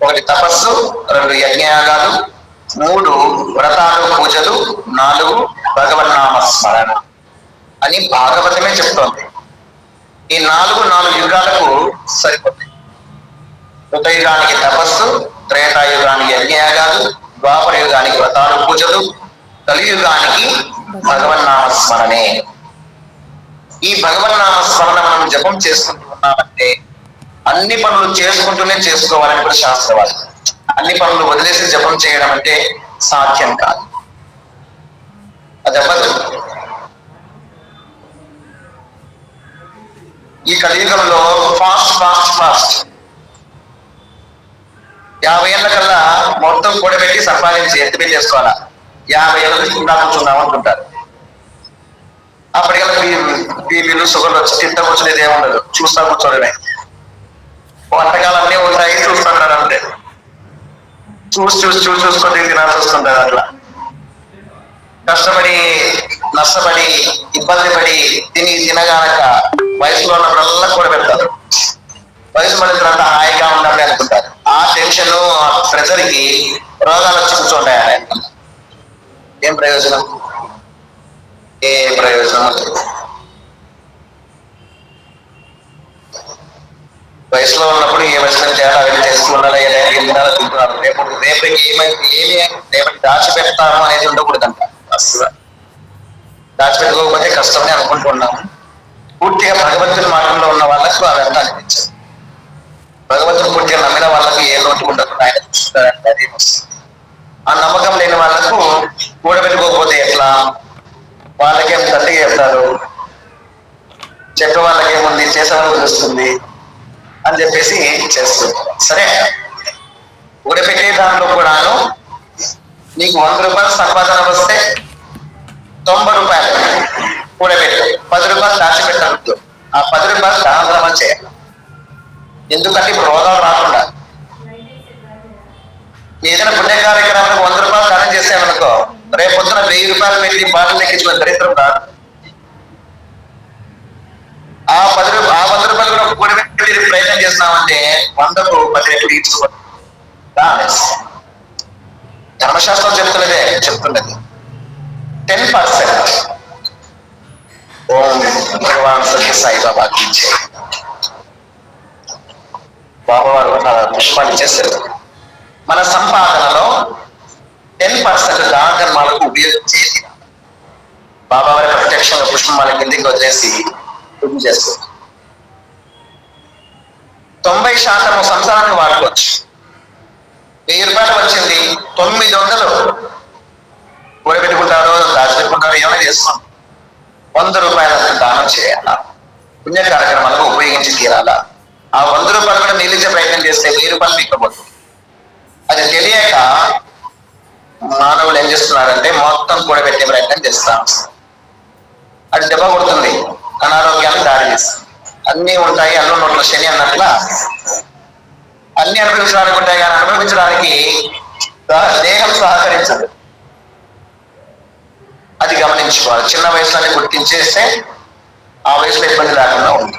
1 తపస్సు, 2 యజ్ఞయాగాలు, 3 వ్రతాలు పూజలు, 4 భగవన్నామ స్మరణ అని భాగవతమే చెప్తోంది. ఈ 4 యుగాలకు సరిపోతాయి. కృతయుగానికి తపస్సు, త్రేతాయుగానికి యజ్ఞయాగాలు, ద్వాపర యుగానికి వ్రతాలు పూజలు, కలియుగానికి భగవన్నామ స్మరణే. ఈ భగవన్నామ స్మరణ మనం జపం చేసుకుంటూ ఉన్నామంటే అన్ని పనులు చేసుకుంటూనే చేసుకోవాలని కూడా శాస్త్రవాది. అన్ని పనులు వదిలేసి జపం చేయడం అంటే సాధ్యం కాదు, అది అవ్వదు. ఈ కలియుగంలో ఫాస్ట్ 50 ఏళ్ళ కల్లా మొత్తం కూడబెట్టి సంపాదించి ఎత్తిపెట్టి చేసుకోవాలా. 50 ఏళ్ళకి కూడా కూర్చున్నాం అనుకుంటారు. అప్పటికల్లా బీపీలు షుగర్లు వచ్చి తింటా కూర్చునేది ఏముండదు, చూస్తా కూర్చోడమే. వంటకాలు అన్నీ ఉంటాయి, చూస్తుంటారు అంతే. చూసుకొని తినాల్సి వస్తుంటారు. అట్లా కష్టపడి నష్టపడి ఇబ్బంది పడి తినగానక వయసులో ఉన్నప్పుడల్లా కూడబెడతారు. వయసు పడిన తర్వాత హాయిగా ఉండాలి అనుకుంటారు. ఆ టెన్షన్ ఆ ప్రెషర్ కి రోగాలు వచ్చి కూర్చుంటాయి. ఏం ప్రయోజనం? ఏ ప్రయోజనం? వయసులో ఉన్నప్పుడు ఏ వయసులో చేయాలి అవి చేసుకున్నారా, తింటున్నారు. రేపటికి రేపటి దాచిపెడతాము అనేది ఉండకూడదంట. అసలు దాచిపెట్టుకోకపోతే కష్టమని అనుకుంటున్నాము. పూర్తిగా భగవంతుని మార్గంలో ఉన్న వాళ్ళకు అదంతా అనిపించదు. భగవంతుని పూర్తిగా నమ్మిన వాళ్ళకి ఏ లోటు ఉండదు, ఆయన చూస్తారంటే అది ఆ నమ్మకం లేని వాళ్ళకు కూడబెట్టుకోకపోతే ఎట్లా, వాళ్ళకేం తల్లి చెప్తారు, చెప్పే వాళ్ళకి ఏముంది, చేసేవాళ్ళు తెలుస్తుంది అని చెప్పేసి చేస్తుంది. సరే, కూడబెట్టే దాంట్లో కూడాను నీకు 100 రూపాయలు సంపాదన వస్తే 90 రూపాయలు కూడబెట్టు, 10 రూపాయలు దాచిపెట్టద్దు. ఆ 10 రూపాయలు దానం చేయాలి. ఎందుకంటే ఇప్పుడు రోగాలు రాకుండా ఏదైనా పుణ్య కార్యక్రమానికి 100 రూపాయలు దానం చేసామనుకో, రేపు పొద్దున 1000 రూపాయలు పెట్టి బాటలు ఎక్కించుకున్న దరిద్రం రాదు. ఆ 100 రూపాయలు కూడా కూడబెట్టి ప్రయత్నం చేస్తున్నామంటే 100కు 10 రెట్లు తీర్చుకోవాలి. ధర్మశాస్త్రం చెప్తున్నది 10%. ఓం భగవాన్ సత్య సాయిబాబా ఇచ్చే బాబా వారు పుష్పాలు ఇచ్చేస్తారు. మన సంపాదనలో 10% దాన ధర్మాలకు ఉపయోగించేది. బాబా వారి ప్రత్యక్షంగా పుష్పమాల కిందికి వదిలేసి పూజ చేస్తారు. 90% సంసారాన్ని వాడుకోవచ్చు. 1000 రూపాయలు వచ్చింది, 900 కూడబెట్టుకుంటారో దాచిపెట్టుకుంటారో ఏమైనా చేసుకోండి. 100 రూపాయలు దానం చేయాలా, పుణ్య కార్యక్రమాలకు ఉపయోగించి తీరాలా. ఆ 100 రూపాయలు కూడా నిలిచే ప్రయత్నం చేస్తే 1000 రూపాయలు మిక్కబోతుంది. అది తెలియక మానవులు ఏం చేస్తున్నారంటే మొత్తం కూడబెట్టే ప్రయత్నం చేస్తాం. అది దెబ్బ కొడుతుంది, అనారోగ్యాన్ని దారి చేస్తుంది. అన్నీ ఉంటాయి, అన్ను నోట్ల శని అన్నట్లా అన్ని అనుభవించడానికి ఉంటాయి, కానీ అనుభవించడానికి దేహం సహకరించదు. అది గమనించుకోవాలి. చిన్న వయసులోనే గుర్తించేస్తే ఆ వయసులో ఇబ్బంది లేకుండా ఉంది.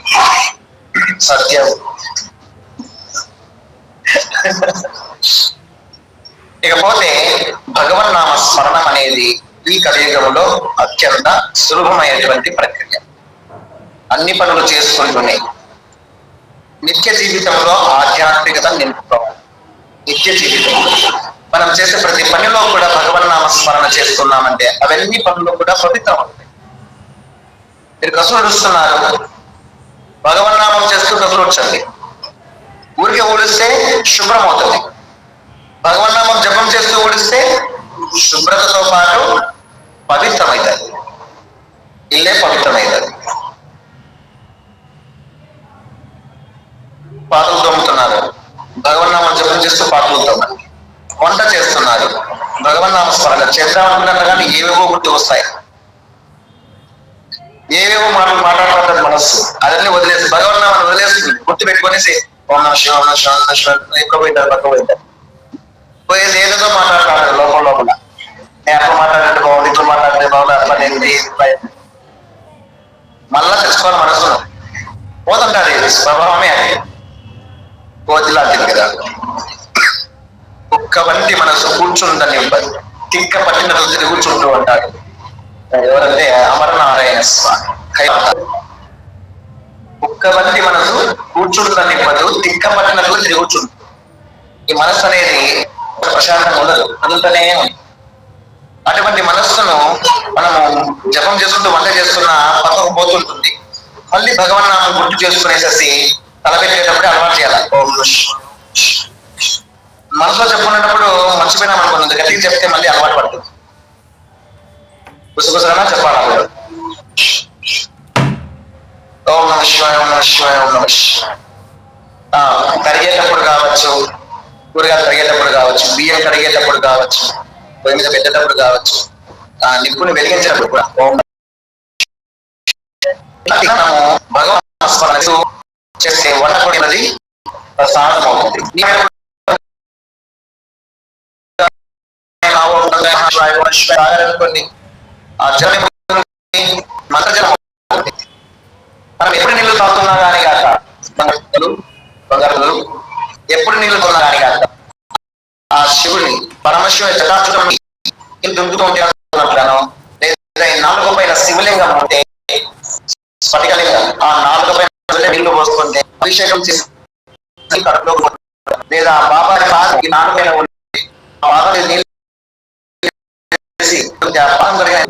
సత్యం. ఇకపోతే భగవన్నామ స్మరణం అనేది ఈ కలియుగంలో అత్యంత సులభమైనటువంటి ప్రక్రియ. అన్ని పనులు చేసుకుంటూనే నిత్య జీవితంలో ఆధ్యాత్మికత నింపుకోవాలి. నిత్య జీవితంలో మనం చేసే ప్రతి పనిలో కూడా భగవన్నామ స్మరణ చేస్తున్నామంటే అవన్నీ పనులు కూడా పవిత్రం అవుతాయి. మీరు కసులు రుస్తున్నారు, భగవన్నామం చేస్తూ కసులు వచ్చండి, ఊరికే ఊడిస్తే శుభ్రం అవుతుంది. భగవన్నామం జపం చేస్తూ ఊడిస్తే శుభ్రతతో పాటు పవిత్రమవుతుంది, ఇల్లే పవిత్రమవుతుంది. పాటలు తోముతున్నారు, భగవన్నామం జపం చేస్తూ పాటలు తోమాలి. వంట చేస్తున్నారు, భగవన్నామ స్మరణ చేద్దామనుకున్నారు, కానీ ఏవేవో గుర్తు వస్తాయి, ఏవేవో మాటలు మాట్లాడుతుంటారు మనస్సు. అదన్నీ వదిలేసి భగవన్నామని వదిలేస్తుంది, గుర్తు పెట్టుకునేసి ఓం నమః శివాయ, ఓం నమః శివాయ, ఓం నమః శివాయ ఎక్కడ పోయింటారు, పక్క పోయింటారు. పోయేసి ఏదేదో మాట్లాడుతున్నారు లోపల లోపల. నేను అట్లా మాట్లాడితే బాగుంది, ఇట్లా మాట్లాడితే బాగుంది, అట్లా నేను మళ్ళా తెచ్చుకోవాలి మనసును. పోతుంటారు, స్వభావమే అది, కోతిలాంటిది కదా. కుక్క వంటి మనసు కూర్చుందని ఇవ్వదు, తిక్క పట్టిన రోజు కూర్చుంటూ ఉంటాడు. ఎవరంటే అమరనారాయణ స్వామి. కుక్క వంటి మనసు కూర్చుంటుందని ఇవ్వదు, తిక్క పట్టిన రోజు తిరుగుచుంటు. ఈ మనస్సు అనేది ప్రశాంతంగా ఉండదు, కదులుతూనే ఉంది. అటువంటి మనస్సును మనము జపం చేసుకుంటూ వంట చేస్తున్న పక్కకు పోతుంటుంది. మళ్ళీ భగవన్నామం గుర్తు చేసుకునేసేసి తలపెట్టేటప్పుడు అలవాటు చేయాలి. ఓం మనసులో చెప్పుకునేటప్పుడు మర్చిపోయినాం అనుకున్నది, గట్టిగా చెప్తే మళ్ళీ అలవాటు పడుతుంది. గుసగుసగా చెప్పాలి అప్పుడు. ఓం నమః శివాయ, ఓం నమః శివాయ, ఓం నమః శివాయ. కరిగేటప్పుడు కావచ్చు, కూరగాయలు కరిగేటప్పుడు కావచ్చు, బియ్యం కడిగేటప్పుడు కావచ్చు, పొయ్యి మీద పెట్టేటప్పుడు కావచ్చు, నిప్పుని వెలిగించేటప్పుడు కూడా ఓం భగవాన్ స్మరణ చేస్తే వంట కూడినది ప్రసాదం అవుతుంది. మనం ఎప్పుడు నీళ్లు తాగుతున్నా కానీ కాక, బంగారు ఎప్పుడు నీళ్లు తున్నా కానీ కాక, ఆ శివుని పరమశివుని జటాచురం దుంకుతూ ఉంటున్నాను, లేదా 4 పైన శివలింగం ఉంటే స్ఫటికలింగం, ఆ 4 పైన నీళ్లు పోసుకుంటే అభిషేకం చేసి కడుపులో, లేదా బాబా ఈ 4 పైన ఉంటే బాబా నీళ్ళు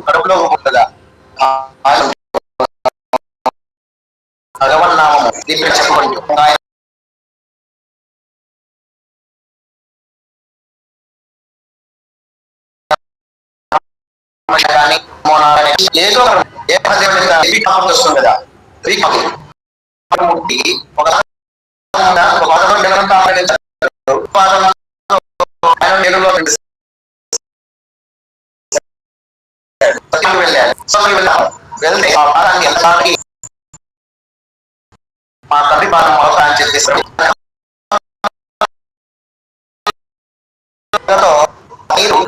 కడుపులో ఉంటుందా భగవన్నామము దీన్ని చెప్పుకుంటూ ఏదో వస్తుంది కదా. వెళ్తే ఆ పాదాన్ని ఎంతకాలకి మా తండ్రి పాదం అవుతా అని చెప్పేసి మీరు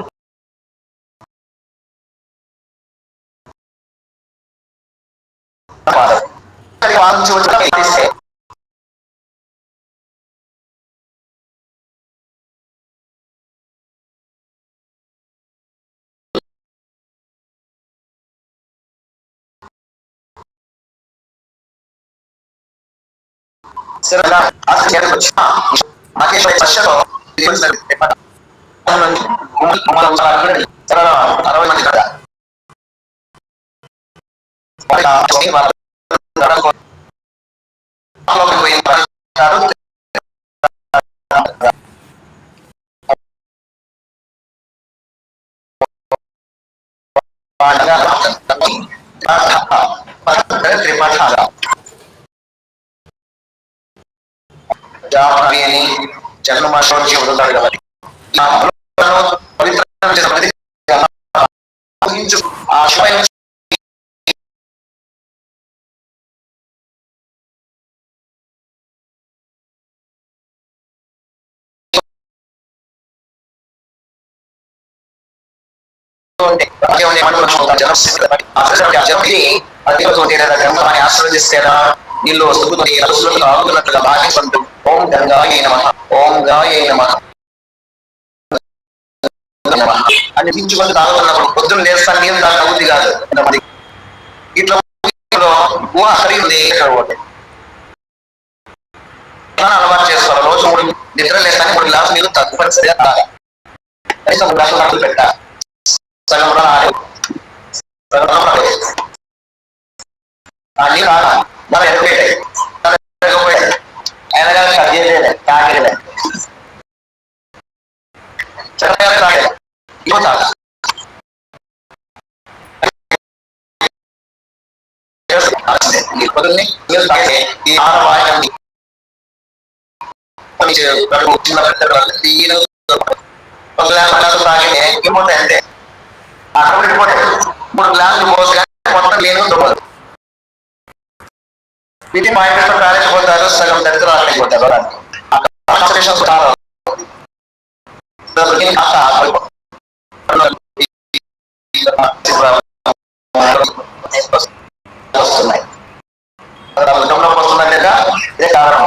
త్రిపథాల జాహ్నవి అని జన్మమాసంలోంచి వదులుతాడు కాబట్టి పవిత్రం చేసిన ప్రతి ఆ శివయం ఆశ్రవదిస్తేరా నీళ్ళు వస్తువుని రసులకు ఆగుతున్నట్లుగా భావించు. ఓం గంగాయ నమః, ఓం గాయ నమః అని దించుకొని తాగుతున్నప్పుడు పొద్దున్న లేస్తాను నీళ్ళు తాగ అవుద్ది కాదు. ఇట్లా ఊహ ఖరీదు అలవాటు చేసుకోవాలి. రోజు 3 నిద్ర లేస్తాను 3 గ్లాసులు నీళ్ళు తప్పనిసరిగా తాగాలి. కనీసం 3 గ్లాసులు నడులు పెట్టాలి. సగం నీళ్ళు మనం ఎరగపోయాయి ఆయన కానీ కట్ చేయలేదు తాగలేదు తాగలేదు ఇంకో తాగ పొద్దున్నే నీళ్ళు తాగితే ఈ ఆహారం చిన్న తాగితే ఏమవుతాయి అంటే అక్కడ పెట్టిపోతాయి. 3 గ్లాసులు పోసి మొత్తం నేను దొబ్బదు. వీటి పాయింట్తో కాలేకపోతారు. సగం దరిద్రం ఆగిపోతారు. వస్తున్నాయి వస్తుందంటే ఇదే కారణం.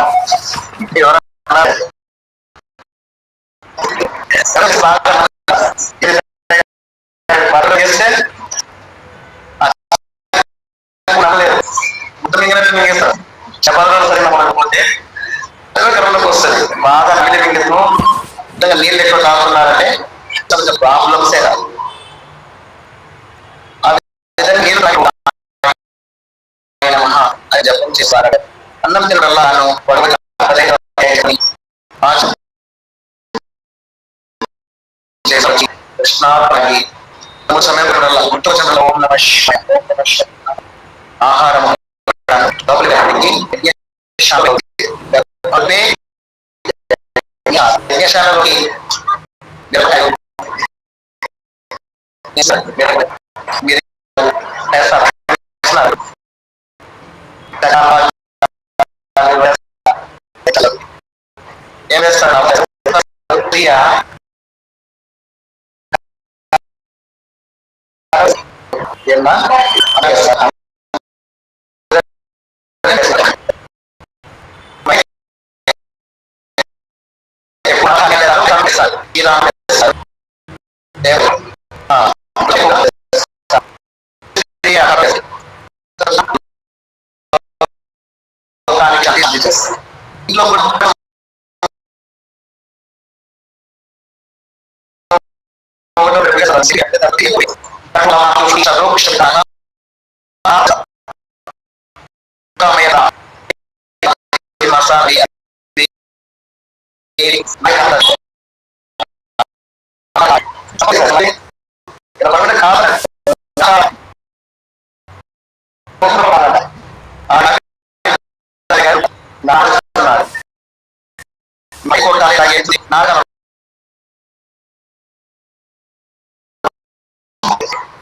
చేస్తే చపాతీలు సరిగ్గా మనకపోతే క్రమంలోకి వస్తుంది. బాగా నీళ్ళు ఎక్కువ తాగుతున్నారంటే కొంచెం ప్రాబ్లమ్సే రాదు. నీళ్ళు అని జపం చేశారు. అన్నం తినడంలో కృష్ణాపి సమయంలో గుర్తొచ్చిన ఓం నమః శివాయ ఆహారం యజ్ఞశాలలోకి ఏం వేస్తారు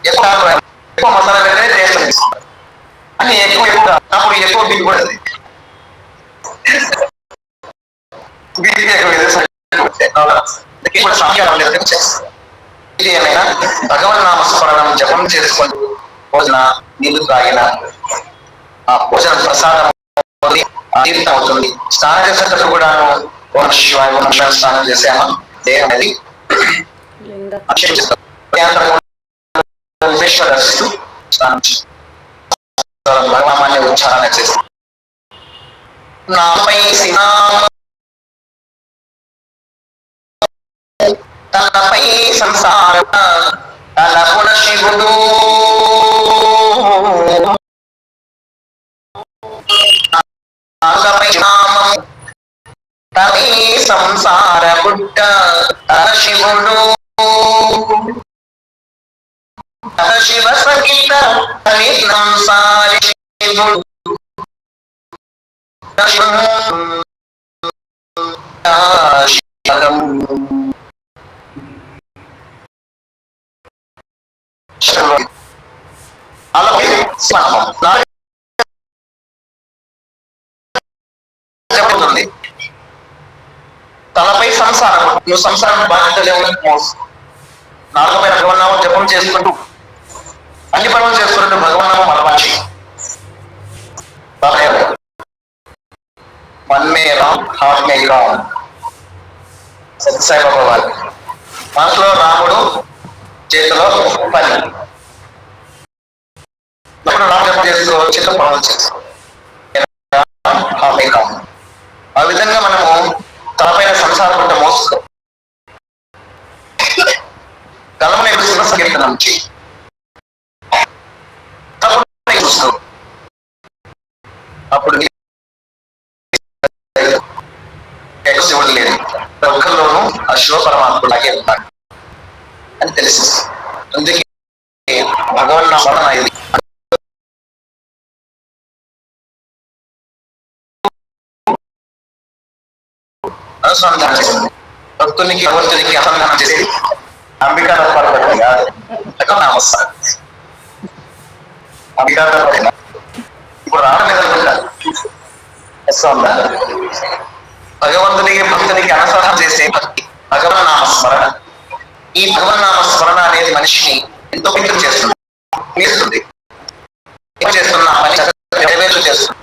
ఎక్కువ మసాలా పెడితే టేస్ట్ అనిపిస్తుంది అని ఎక్కువ అప్పుడు ఎక్కువ బిల్ కూడా ఇది ఏమైనా భగవన్ నామస్మరణం జపం చేసుకొని భోజన నీళ్లు తాగిన ఆ భోజన ప్రసాదం తీర్థం అవుతుంది. స్నానం చేసేటప్పుడు కూడా ఓం శివాయ ఓం శివాయ స్నానం చేసామా దేహం అనేది భగవాన్ని ఉచ్చారణ చేస్తాం. నాపై తనపై సంసార తలపున శివుడు తనపై సంసార పుట్ట తన శివుడు శివ సంగీత చెబుతుంది. తలపై సంసారం, నువ్వు సంసారం బాధ్యతలే నాలుగుపై భగవన్నామం జపం చేసుకుంటూ అన్ని పనులు చేసుకుంటూ భగవన్నామం అలవాటు మన్మే రామ్ హాట్ మే రామ్ సత్యసాయి బాబా వారు మనసులో రాముడు, చేతిలో పని. రామ జపం చేస్తూ చేతిలో పనులు చేస్తూ ఆ విధంగా మనము తలపైన సంసారం ఉంటే మోసుకో గలమనే శివ సంకీర్తనం చూసుకో. అప్పుడు శివుడు లేదు, ఒక్కరిలోనూ ఆ శివ పరమాత్ములాగే ఉంటాడు అని తెలుసు. అందుకే భగవన్ స్మరణ ఇది. అనుసంధానం చేసింది భక్తునికి భగవంతునికి అనుసంధానం చేసి అంబికా తత్పరపడి కాదు నామస్తా అంబికా తత్పడి ఇప్పుడు రావడం ఎదుర్కొంటారు. భగవంతునికి భక్తునికి అనుసంధానం చేసే భక్తి భగవన్ నామస్మరణ. ఈ భగవన్ నామస్మరణ అనేది మనిషిని ఎంతో పవిత్రం చేస్తుంది, చేస్తున్న పని నెరవేర్చు చేస్తుంది.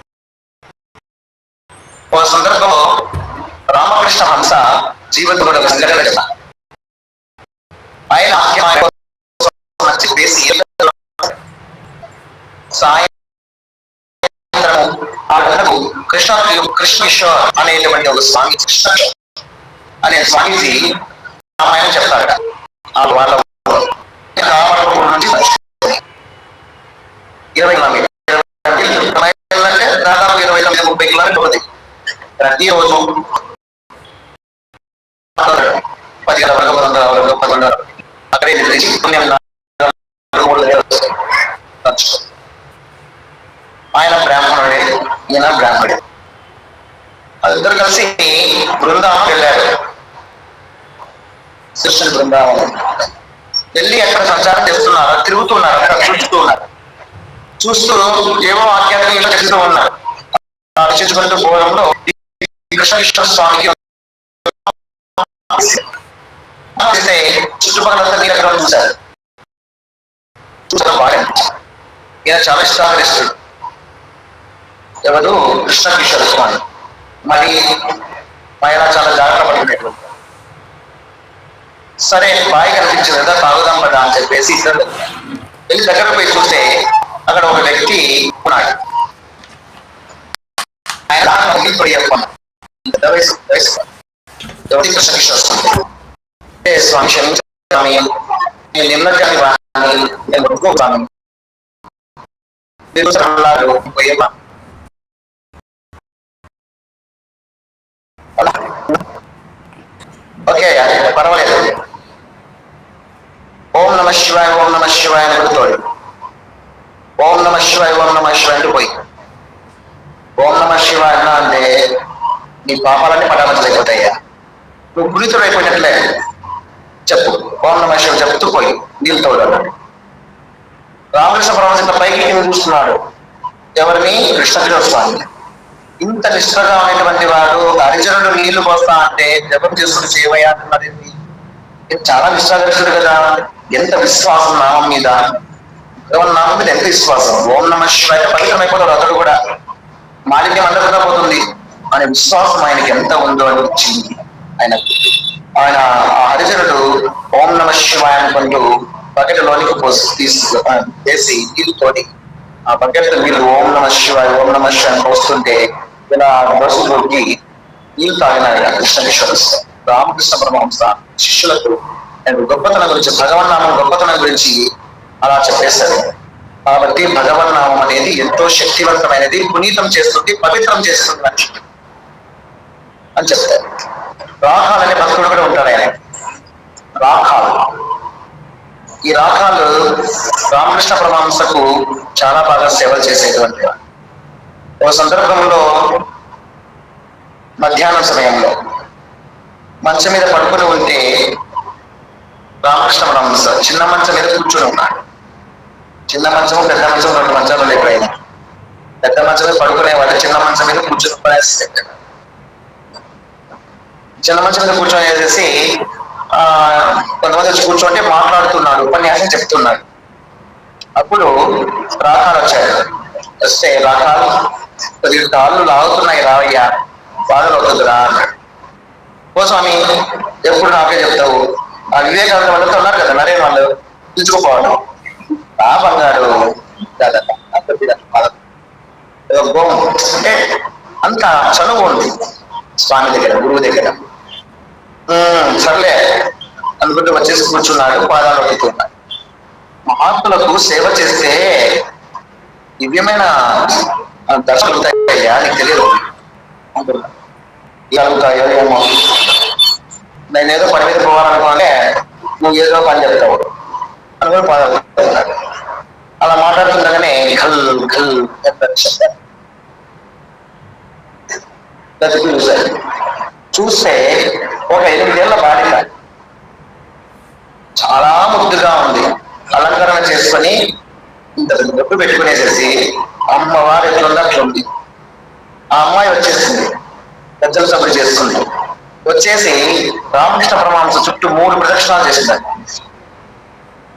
ఒక సందర్భంలో రామకృష్ణ హంస జీవితం కూడా సంఘటన కదా. ఆయన చెప్పేసి సాయంత్రం ఆ గంటకు కృష్ణేశ్వర్ అనేటువంటి ఒక స్వామి, కృష్ణ అనే స్వామీజీ రామాయణం చెప్తారట. వాళ్ళ 20 కిలోమీటర్ అంటే దాదాపు 20-30 కిలోమీటర్ ఉంది. ప్రతిరోజు 10 అక్కడే తెచ్చి ఆయన బ్రాహ్మణుడే, ఈయన బ్రాహ్మణుడే. వాళ్ళిద్దరు కలిసి బృందావనం వెళ్ళారు. కృష్ణ బృందావనం వెళ్ళి అక్కడ సంచారం చేస్తున్నారు, తిరుగుతున్నారు, అక్కడ చూస్తూ ఉన్నారు. చూస్తూ ఏవో ఆధ్యాత్మికంగా చెప్తూ ఉన్నారు. ఆలోచించుకుంటూ పోవడంలో కృష్ణ స్వామికి చుట్టుపక్కల ఎక్కడ చూశారు. చూసిన బాగా ఈయన చాలా ఇష్టాగరిస్తుడు. ఎవరు? కృష్ణ కిషోర్ స్వామి. మరి ఆయన చాలా జాగ్రత్త పడుతున్నటువంటి. సరే బాగా కనిపించింది కదా, తాగుదాం పదా అని చెప్పేసి ఇద్దరు వెళ్ళి దగ్గర పోయి చూస్తే అక్కడ ఒక వ్యక్తి ఉన్నాడు. ఆయన కృష్ణ కిషోర్ స్వామి క్షమించామి, నేను నిన్నగాని వాడిని, నేను ఒప్పుకోను. ఓకే పర్వాలేదు. ఓం నమ శివాయ, ఓం నమ శివాయ అని గుర్తోడు. ఓం నమ శివాయ, ఓం నమ శివాయ అంటూ పోయి ఓం నమ శివాయ అంటే నీ పాపాలన్నీ పటాపంచలైపోతాయ్యా, నువ్వు గురితుడు అయిపోయినట్లే చెప్పు. ఓం నమ శివ చెప్తూ పోయి నీళ్ళు తోడాడు. రామకృష్ణ పరమహంస పైకి చూస్తున్నాడు. ఎవరిని? కృష్ణ స్వామి. ఇంత నిష్ఠగా ఉన్నటువంటి వాడు హరిజనుడు నీళ్లు పోస్తా అంటే జపం చేసుకుని చేయవయ్యా అంటున్నది. చాలా నిష్ఠాగరిష్ఠుడు కదా, ఎంత విశ్వాసం నామం మీద, నామం మీద ఎంత విశ్వాసం. ఓం నమ శివాయ పవిత్రమైపోతాడు అతడు కూడా, మాలిన్యం అందకుండా పోతుంది అనే విశ్వాసం ఆయనకి ఎంత ఉందో అని వచ్చింది ఆయనకు. ఆయన ఆ హరిజనుడు ఓం నమ శివాయ అనుకుంటూ బకెట్లోనికి వేసి నీళ్ళతోటి ఆ బకెట్ మీరు ఓం నమ శివాయ, ఓం నమ శివాయ పోస్తుంటే ఇలా దోషులకి నీళ్ళు తాగినాడు కృష్ణ కిషోర్. రామకృష్ణ పరమహంస శిష్యులకు గొప్పతనం గురించి, భగవన్నామం గొప్పతనం గురించి అలా చెప్పేశారు. కాబట్టి భగవన్నామం అనేది ఎంతో శక్తివంతమైనది, పునీతం చేస్తుంది, పవిత్రం చేస్తుంది అని చెప్తారు. రాఖాల్ అనే భక్తుడు కూడా ఉంటాడు. ఆయన రాఖాల్ ఈ రాకాలు రామకృష్ణ పరమహంసకు చాలా బాగా సేవలు చేసేటువంటి వారు. ఒక సందర్భంలో మధ్యాహ్నం సమయంలో మంచం మీద పడుకుని ఉంటే రామకృష్ణ పరమహంస చిన్న మంచం మీద కూర్చొని ఉన్నాడు. చిన్న మంచము పెద్ద మంచం రెండు మంచాలు లేకపోయినా పెద్ద మంచం మీద పడుకునేవాడు, చిన్న మంచం మీద కూర్చొని ఉపన్యాసం. చిన్న మంచం మీద కూర్చొని వేసేసి కొంతమంది వచ్చి కూర్చోంటే మాట్లాడుతున్నాడు, ఉపన్యాసం చెప్తున్నాడు. అప్పుడు రాకాలు వచ్చాడు. వస్తే రాకాలు కొద్దిగా కాళ్ళు లాగుతున్నాయి, రావయ్యా బాధలు అవుతుందిరా అన్నాడు. ఓ స్వామి ఎప్పుడు నాకే చెప్తావు, ఆ వివేకానంద వాళ్ళతో ఉన్నారు కదా నరేన్ వాళ్ళు పిలుచుకోపోవడం రా బంగారు అంటే అంత చనువు ఉంది స్వామి దగ్గర, గురువు దగ్గర. సర్లే అనుకుంటూ వచ్చేసి కూర్చున్నాడు, పాదాలు పడుతున్నాడు. మహాత్ములకు సేవ చేస్తే దివ్యమైన దర్శనం అవుతాయ్యా, నీకు తెలియదు అవుతాయో ఏమో. నేనేదో పని మీద పోవాలనుకోనే నువ్వు ఏదో పని చెప్తావు అనుకుని పాదాలు పడుతున్నాడు. అలా మాట్లాడుతుండగానే ఘల్ ఘల్ చూశారు. చూస్తే ఒక 8 ఏళ్ల బాలిక చాలా ముద్దుగా ఉంది, అలంకరణ చేసుకొని ఇంత డబ్బు పెట్టుకునేసేసి అమ్మవారు ఎట్లుంది అట్లుంది. ఆ అమ్మాయి వచ్చేసింది, పెద్దల సభలు చేస్తుంది. వచ్చేసి రామకృష్ణ పరమహంస చుట్టూ 3 ప్రదక్షిణాలు చేసింది.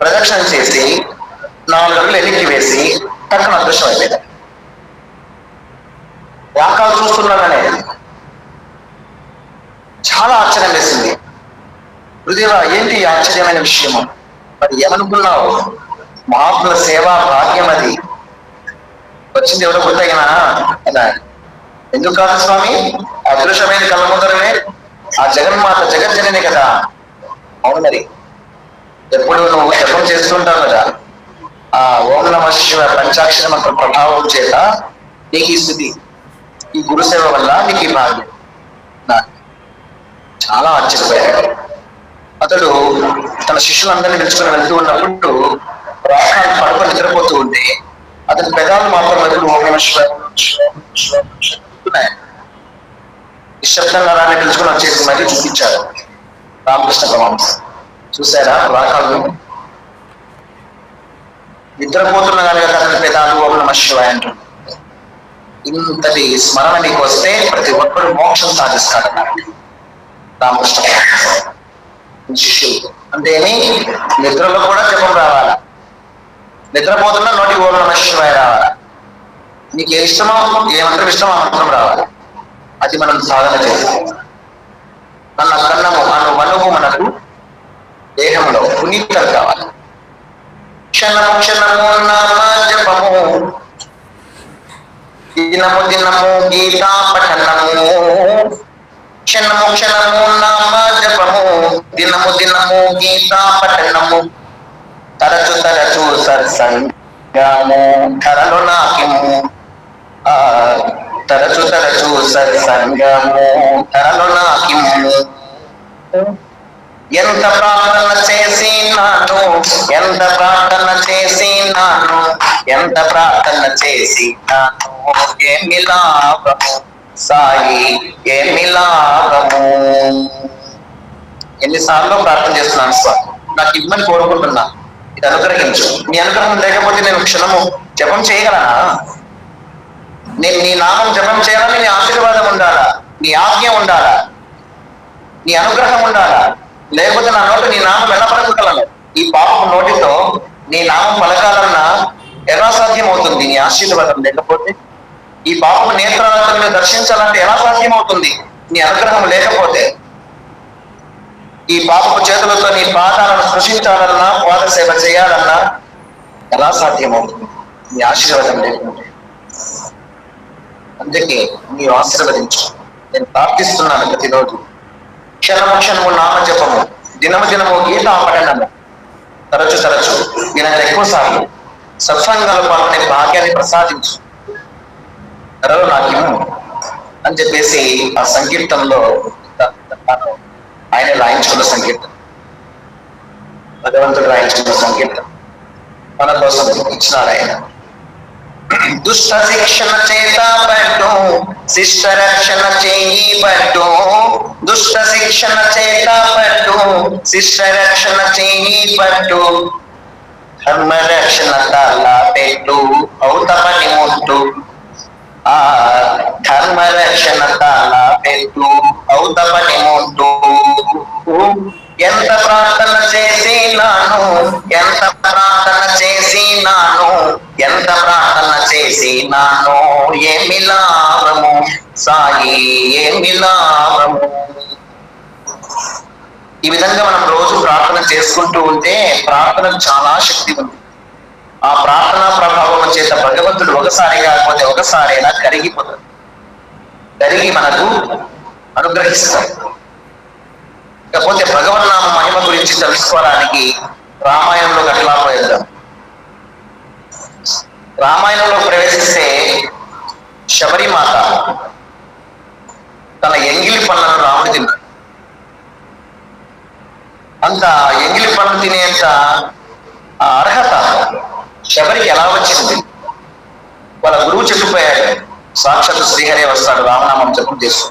ప్రదక్షిణ చేసి 4 అడుగులు ఎన్నికి వేసి టక్కున అదృశ్యం అయిపోయింది. వాకాలు చూస్తున్నాననే చాలా ఆశ్చర్యం వేసింది. హృదయ ఏంటి ఆశ్చర్యమైన విషయము, మరి ఏమనుకున్నావు? మహాత్ముల సేవా భాగ్యం అది. వచ్చింది ఎవరో గుర్తయినా అన్నాడు. ఎందుకు కాదు స్వామి, అదృశ్యమైన కళ్ళ ముందరమే ఆ జగన్మాత జగజ్జనని కదా. అవును మరి, ఎప్పుడు నువ్వు జపం చేస్తుంటావు కదా, ఆ ఓం నమః శివాయ పంచాక్షర మంత్ర ప్రభావం చేత నీకు ఈ స్థితి, ఈ గురుసేవ వల్ల నీకు ఈ భాగ్యం. చాలా ఆశ్చర్యపోయాడు. అతడు తన శిష్యులందరినీ పిలుచుకుని వెళ్తూ ఉన్నప్పుడు రాకాలు పడుకొని నిద్రపోతూ ఉంటే అతని పెదాలు మాత్రం ఎదురు ఓం నమః శివాయ నిశ్శబ్దంగా రాని పిలుచుకుని వచ్చేసి మరీ చూపించాడు రామకృష్ణ పరమహంస. చూసారా రాకాలు నిద్రపోతున్న కానీ అతని పెదాలు ఓం నమః శివాయ అంటుంది. ఇంతటి స్మరణ నీకు వస్తే ప్రతి ఒక్కరు మోక్షం సాధిస్తాడన్నాడు రామకృష్ణ శిష్యులు. అంటే నిద్రలో కూడా జపం రావాలా, నిద్రపోతున్నా నోటికి ఓం నమః శివాయ రావాలా, నీకు ఏ ఇష్టమో ఏ మంత్రం ఇష్టమో ఆ మంత్రం రావాలి. అది మనం సాధన చేస్తాం. మన కన్నము మనువు మనకు దేహంలో పునీతం కావాలి. క్షణము క్షణము నామ జపము, దినము దినము గీతా పఠనము. క్షణము క్షణము నామ జపము, దినము దినము గీతా పఠనము. తరచు తరచు సత్సంగము ధరలు నాకిము. తరచు తరచు సత్సంగము ధరలు నాకిము. ఎంత ప్రార్థన చేసినాను, ఎంత ప్రార్థన చేసినాను, ఎంత ప్రార్థన చేసినాను, ఏమి లాభము సాయి ఏమి లాభము. ఎన్నిసార్లు ప్రార్థన చేస్తున్నాను స్వామి, నాకు ఇమ్మని కోరుకుంటున్నా, ఇది అనుగ్రహించు. నీ అనుగ్రహం లేకపోతే నేను క్షణము జపం చేయగలనా? నేను నీ నామం జపం చేయాలని నీ ఆశీర్వాదం ఉండాలా, నీ ఆజ్ఞ ఉండాలా, నీ అనుగ్రహం ఉండాలా. లేకపోతే నా నోట నీ నామం ఎలా పలకగలను? ఈ పాపం నోటితో నీ నామం పలకాలన్నా ఎలా సాధ్యం అవుతుంది నీ ఆశీర్వాదం లేకపోతే? ఈ పాపం నేత్రాలను దర్శించాలంటే ఎలా సాధ్యం అవుతుంది నీ అనుగ్రహం లేకపోతే? ఈ పాపపు చేతులతో నీ పాదాలను సృష్టించాలన్నా, పాద సేవ చేయాలన్నా ఎలా సాధ్యమవుతుంది నీ ఆశీర్వాదం లేకుంటే? అందుకే నీవు ఆశీర్వదించు. నేను ప్రార్థిస్తున్నాను ప్రతిరోజు. క్షణము క్షణము నామ జపము, దినము దినము గీతా పఠనము. తరచు తరచు దీనంత ఎక్కువ సార్లు సత్సంగాలు పాల్గొనే భాగ్యాన్ని ప్రసాదించు, ధరలు నాకిము అని చెప్పేసి ఆ సంకీర్తనలో ఆయన లాయించుకున్న సంకీర్తన. భగవంతుడు రాయించిన సంగీతం మన కోసం ఇచ్చినాడు ఆయన. దుష్ట శిక్షణ చేత పట్టు శిష్ట రక్షణ చేయి పట్టు, దుష్ట శిక్షణ చేత పట్టు శిష్ట రక్షణ చేయి పట్టు, ధర్మ రక్షణ తల పెట్టు ఔతమని ముట్టు, ఆ ధర్మ రక్షణ తల పెట్టు ఔతమని ముట్టు. ఎంత ప్రార్థన చేసినాను, ఎంత ప్రార్థన చేసినాను, ఎంత ప్రార్థన చేసినాను, ఏమి లాభము సాయి ఏమి లాభము. ఈ విధంగా మనం రోజు ప్రార్థన చేసుకుంటూ ఉంటే ప్రార్థనకు చాలా శక్తి ఉంది. ఆ ప్రార్థనా ప్రభావం చేత భగవంతుడు ఒకసారి కాకపోతే ఒకసారైనా కరిగిపోతాడు, కరిగి మనకు అనుగ్రహిస్తాడు. ఇకపోతే భగవన్నామ మహిమ గురించి తెలుసుకోవడానికి రామాయణంలో అట్లా పోయేద్దాం. రామాయణంలో ప్రవేశిస్తే శబరిమాత తన ఎంగిలి పళ్ళను రాముడు తిన్నాడు. అంత ఎంగిలి పళ్ళు తినేంత అర్హత శబరికి ఎలా వచ్చింది? వాళ్ళ గురువు చెప్పిపోయాడు, సాక్షాత్ శ్రీహరే వస్తాడు రామనామం జపం చేస్తూ.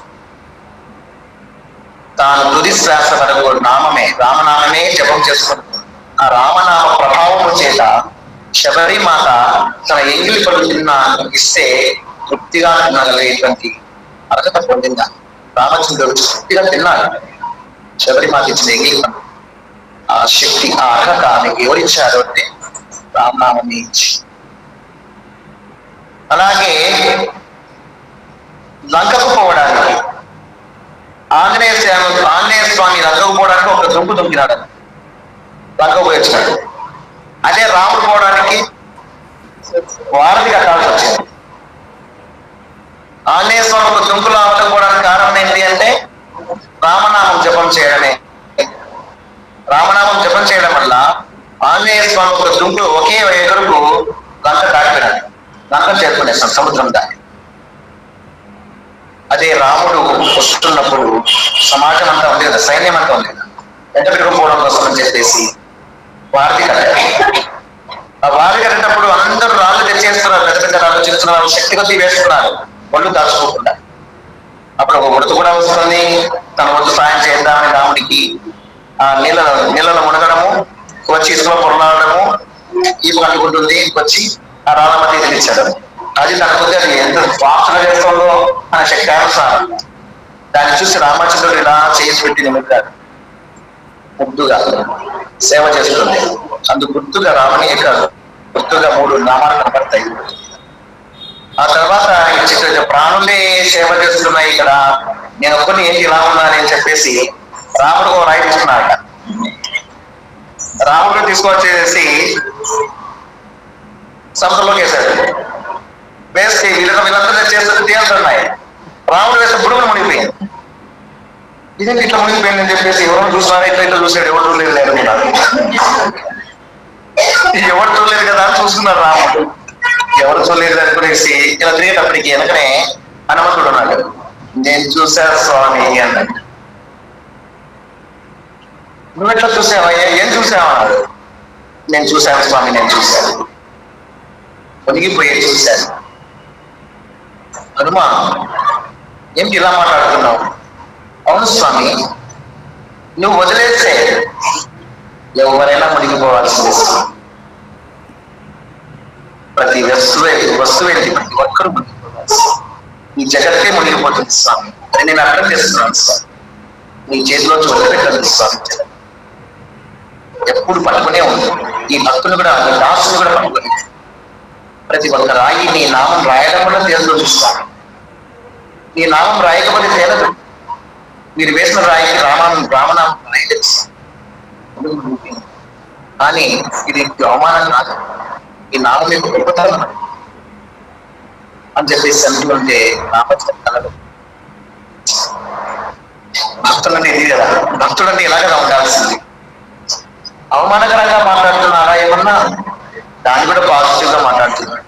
తాను తుది శ్వాస వరకు నామమే రామనామమే జపం చేసుకుంటుంది. ఆ రామనామ ప్రభావము చేత శబరిమాత తన ఎంగిలి పళ్ళు తిన్న ఇస్తే తృప్తిగా తినగలిగేటువంటి అర్హత పొందిందా. రామచంద్రుడు తృప్తిగా తిన్నాడు శబరిమాత ఇచ్చిన ఎంగిలి పళ్ళు. ఆ శక్తి ఆ అర్హత నీకు ఎవరిచ్చారు అంటే రామనామని ఇచ్చి. అలాగే లంకకు పోవడానికి ఆంజనేయ స్వామి లంకకు పోవడానికి ఒక దుంపు దొంగినాడు, లంకకు పోయి వచ్చినాడు. అదే రాముడు పోవడానికి వారధి కట్టాల్సి వచ్చింది. ఆంజనేయ స్వామి ఒక దుంపులు ఆవటం పోవడానికి కారణం ఏంటి అంటే రామనామం జపం చేయడమే. రామనామం జపం చేయడం వల్ల ఆంజనేయ స్వామి ఒక దుంపులు ఒకే ఎదురుకు లంక దాటిపోయినాడు, లంక చేరుకునేస్తాం సముద్రం దాటి. అదే రాముడు వస్తున్నప్పుడు సమాజం అంతా ఉంది కదా, సైన్యం అంతా ఉంది కదా, వెంట పెట్టుకోవడం కోసం అని చెప్పేసి వారధి కట్టారు. ఆ వారధి కట్టేటప్పుడు అందరూ రాళ్ళు తెచ్చేస్తున్నారు, పెద్ద పెద్ద రాళ్ళు చేస్తున్నారు, శక్తి కొద్దీ వేస్తున్నారు, ఒళ్ళు దాచుకోకుండా. అప్పుడు ఒక ఉడత కూడా వస్తుంది, తన వంతు సాయం చేద్దామని రాముడికి ఆ నీళ్ళలో మునగడము, వచ్చి ఇసుకలో పొరలాడము, ఈపు కట్టుకుంటుంది, వచ్చి ఆ రాళ్ళ మధ్య తెలిచాడు. అది తన కొద్ది అది ఎంత ఫాస్ట్గా చేస్తుందో అనే శక్తి అనుసారం దాన్ని చూసి రామచంద్రుడు ఇలా చేసి పెట్టి నిమిత్తాడు, ముద్దుగా సేవ చేస్తుంది. అందుకు గుర్తుగా రామని కాదు, గుర్తుగా 3 నామాలు కనపడతాయి. ఆ తర్వాత ప్రాణులే సేవ చేస్తున్నాయి ఇక్కడ, నేను ఒక్కరిని ఏంటి ఇలా ఉన్నానని చెప్పేసి రాముడు రాయి తీసుకున్నాడట. రాముడు తీసుకొచ్చేసి సముద్రంలోకి వేశాడు. వేస్తే వీళ్ళందరూ చేస్తుంది తేలుతున్నాయి. రాముడు వేస్తే బుడుగులు మునిగిపోయింది. ఇదేంటి ఇట్లా మునిగిపోయిందని చెప్పేసి ఎవరు చూస్తున్నారా, ఇట్లా చూసాడు, ఎవరు చూడలేదు అనుకున్నారు. ఎవరు చూడలేదు కదా అని చూస్తున్నారు రాముడు. ఎవరు చూడలేదు అనుకునేసి ఇలా తిరిగేటప్పటికి వెనకనే హనుమంతుడు ఉన్నాడు. నేను చూశాను స్వామి అన్నాడు. నువ్వు ఎట్లా చూసావా, ఏం చూసావా అన్నాడు. నేను చూశాను స్వామి, నేను చూశాను, మునిగిపోయే చూశాను. హనుమా ఏమిటి ఇలా మాట్లాడుతున్నావు? అవును స్వామి, నువ్వు వదిలేస్తే ఎవరైనా మునిగిపోవాల్సిందే. ప్రతి వస్తువే ప్రతి ఒక్కరు మునిగిపోవాలి. ఈ జగత్తే మునిగిపోతుంది స్వామి అని నేను అర్థం చేస్తున్నాను స్వామి. నీ చేతిలో వదిలిపెట్టదు స్వామి, ఎప్పుడు పట్టుకునే ఉంది. ఈ భక్తులు కూడా నీ దాసులు కూడా పట్టుకుని ప్రతి ఒక్క రాయి నీ నామం రాయడం వల్ల తేలుతుంది స్వామి. నీ నామం రాయకపోతే తేలదు. మీరు వేసిన రాయికి రామనామం రాయలేదు కానీ ఇది అవమానం కాదు, ఈ నామం యొక్క గొప్పతనం అని చెప్పేసి అనుకుంటే రామచంద్ర కలదు. భక్తులంటే ఇది కదా, భక్తులంటే ఇలా కదా ఉండాల్సింది. అవమానకరంగా మాట్లాడుతున్నారా ఏమన్నా, దాన్ని కూడా పాజిటివ్ గా మాట్లాడుతున్నాడు.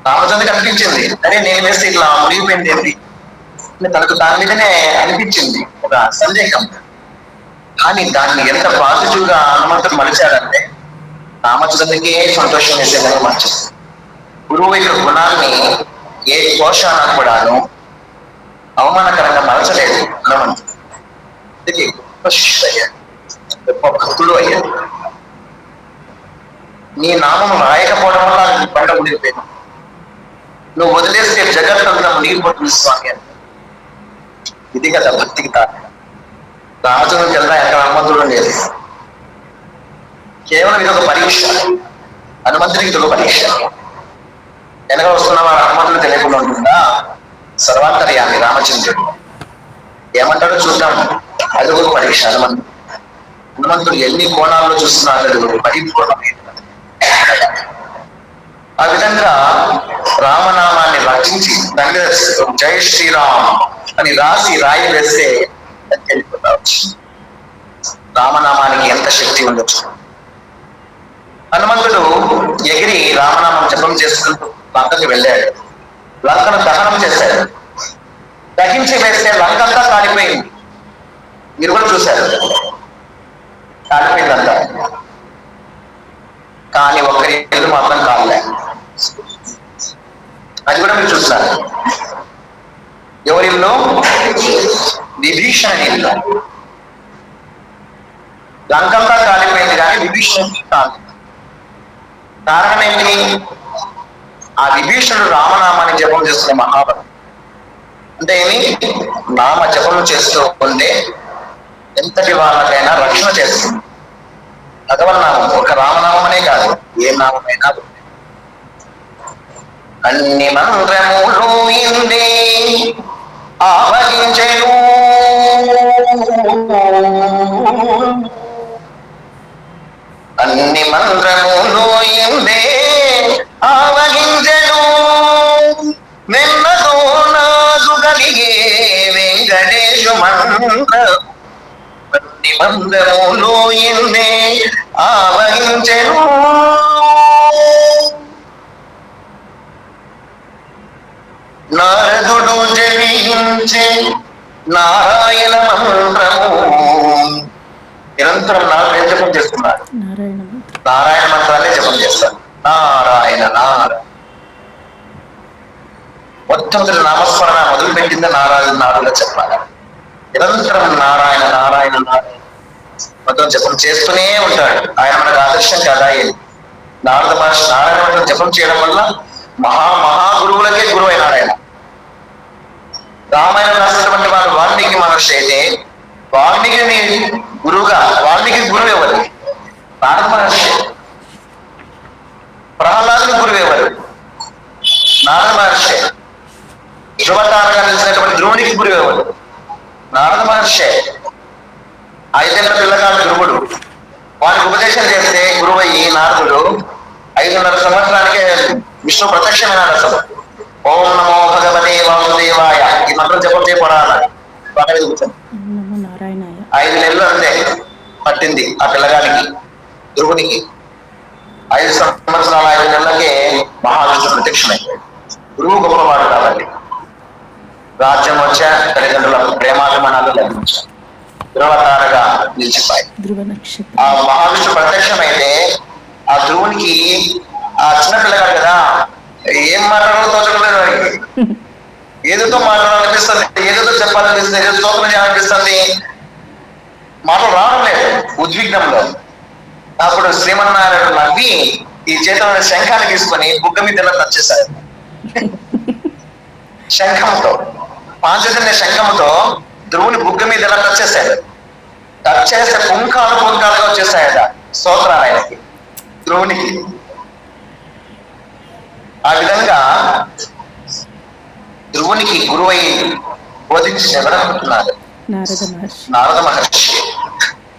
రామచంద్రకి అనిపించింది, అరే నేను వేస్తే ఇట్లా మునిగిపోయింది ఏంటి, తనకు దాని మీదనే అనిపించింది ఒక సందేహం. కానీ దాన్ని ఎంత పాజిటివ్ గా హనుమంతుడు మలిచాడంటే రామచంద్రుడికే సంతోషం వేసే విధంగా మార్చేస్తుంది. గురువు యొక్క గుణాన్ని ఏ కోశాన కూడాను అవమానకరంగా మలచలేదు హనుమంతుడు. అందుకే గొప్ప శిష్యుడు అయ్యాడు, గొప్ప భక్తుడు అయ్యాడు. నీ నామం రాయకపోవడం వల్ల అది పంట మునిగిపోయింది. నువ్వు వదిలేస్తే జగత్తంతా మునిగిపోతుంది స్వామి అని. ఇది కదా భక్తికి తాను. రామచంద్రుడికి వెళ్తా ఎక్కడ హనుమంతుడు లేదు. కేవలం ఇది ఒక పరీక్ష, హనుమంతుడికి ఇది ఒక పరీక్ష. వెనక వస్తున్న వాడు హనుమంతుడు తెలియకుండా ఉంటుందా? సర్వాంతర్యామి రామచంద్రుడు ఏమంటాడో చూద్దాం. అది ఒక పరీక్ష. హనుమంతుడు ఎన్ని కోణాల్లో చూస్తున్నాడు, పరిపూర్ణమైన. ఆ విధంగా రామనామాన్ని రచించి తండ్రి జై శ్రీరామ్ అని రాయి వేస్తే వెళ్ళిపోతావచ్చు. రామనామానికి ఎంత శక్తి ఉండొచ్చు. హనుమంతుడు ఎగిరి రామనామం జపం చేసుకుంటూ లంకకి వెళ్ళాడు. లంకను దహనం చేశాడు. దహించి వేస్తే లంకంతా కాలిపోయింది. మీరు కూడా చూశారు, కాలిపోయిందంతా. కానీ ఒక్కరి ఇల్లు మాత్రం కాలలే. అది కూడా మీరు చూస్తారు. ఎవరిల్లు? విభీషణ ఇల్లు. లంకంతా కాలిపోయింది కానీ విభీషణుడికి కాదు. కారణం ఏంటి? ఆ విభీషణుడు రామనామాన్ని జపం చేస్తున్న మహాభక్తుడు. అంటే ఏమి? నామ జపం చేస్తూ ఉంటే ఎంతటి వాళ్ళకైనా రక్షణ చేస్తుంది. భగవన్నామం ఒక రామనామనే కాదు, ఏ నామమైనా. అన్ని మంత్రములు ఇందే ఆవగించెను, అన్ని మంత్రములు ఇందే ఆవగించెను, నిన్నతో నాదు కలిగే వెంకటేశు మంత్ర, అన్ని మంత్రములు ఇందే ఆవగించెను. నారదుడు జపించే నారాయణ మంత్రము. నిరంతరం నారాయణ జపం చేస్తున్నారు. నారాయణ మంత్రాలే జపం చేస్తారు. నారాయణ నారాయణ మొత్తం నామస్మరణ మొదలు పెట్టింది నారాయణ చెప్పాలి. నిరంతరం నారాయణ నారాయణ నారాయణ మొత్తం జపం చేస్తూనే ఉంటాడు. ఆయన మనకు ఆదర్శం కదా. నారద మహర్షి నారాయణ మంత్రం జపం చేయడం వల్ల మహాగురువులకే గురువు అయినాడు ఆయన. రామాయణం రాసినటువంటి వాడు వాల్మీకి మహర్షి అయితే వాల్మీకిని గురువుగా, వాల్మీకి గురువు ఎవరు? నారద మహర్షి. ప్రహ్లాదుని గురువు ఎవరు? నారద మహర్షి. ధ్రువతారగా నిలిచినటువంటి ధ్రువునికి గురువు ఎవరు? నారద మహర్షి. 5 ఏళ్ల పిల్లగాడు ధ్రువుడు. వానికి ఉపదేశం చేస్తే గురువు అయ్యి నారదుడు 5.5 సంవత్సరానికే విష్ణు ప్రత్యక్షమైనాడు. అసలు ఓం నమో భగవతే వాసుదేవాయ ఈ మంత్రం జపం చేయబడాలి. 5 నెలలు అంతే పట్టింది ఆ పిల్లగానికి, ధ్రువునికి. 5 సంవత్సరాల 5 నెలలకే మహావిష్ణు ప్రత్యక్షమైపోయాడు. గురువు గొప్పవాడు కాబట్టి రాజ్యం వచ్చా, తల్లిదండ్రుల ప్రేమాభిమానాలు లభించాయి, ధ్రువతారగా నిలిచిపోయి. ఆ మహావిష్ణు ప్రత్యక్షమైతే ఆ ధ్రువునికి, ఆ చిన్న పిల్లగాడు కదా, ఏం మాట్లాడాలో తోచలేదు. వాడికి ఏదో మాట్లాడాలనిపిస్తుంది, ఏదో చెప్పాలనిపిస్తుంది, ఏదో స్తోత్రం చేయాలనిపిస్తుంది. మాటలు రావడం లేదు ఉద్విగ్నంలో. అప్పుడు శ్రీమన్నారాయణ నవ్వి ఈ చేతిలో శంఖాన్ని తీసుకొని బుగ్గ మీద టచ్చేశారు. శంఖంతో, పాంచజన్య శంఖంతో ధ్రువుని బుగ్గ మీద ఎలా టచ్ చేశాడు. టచ్ చేస్తే పుంకాలుగా వచ్చేసాయట స్తోత్రాలు ఆయనకి, ధ్రువునికి. ఆ విధంగా ధ్రువునికి గురువై బోధించి ఎవరనుకుంటున్నారు? నారద మహర్షి.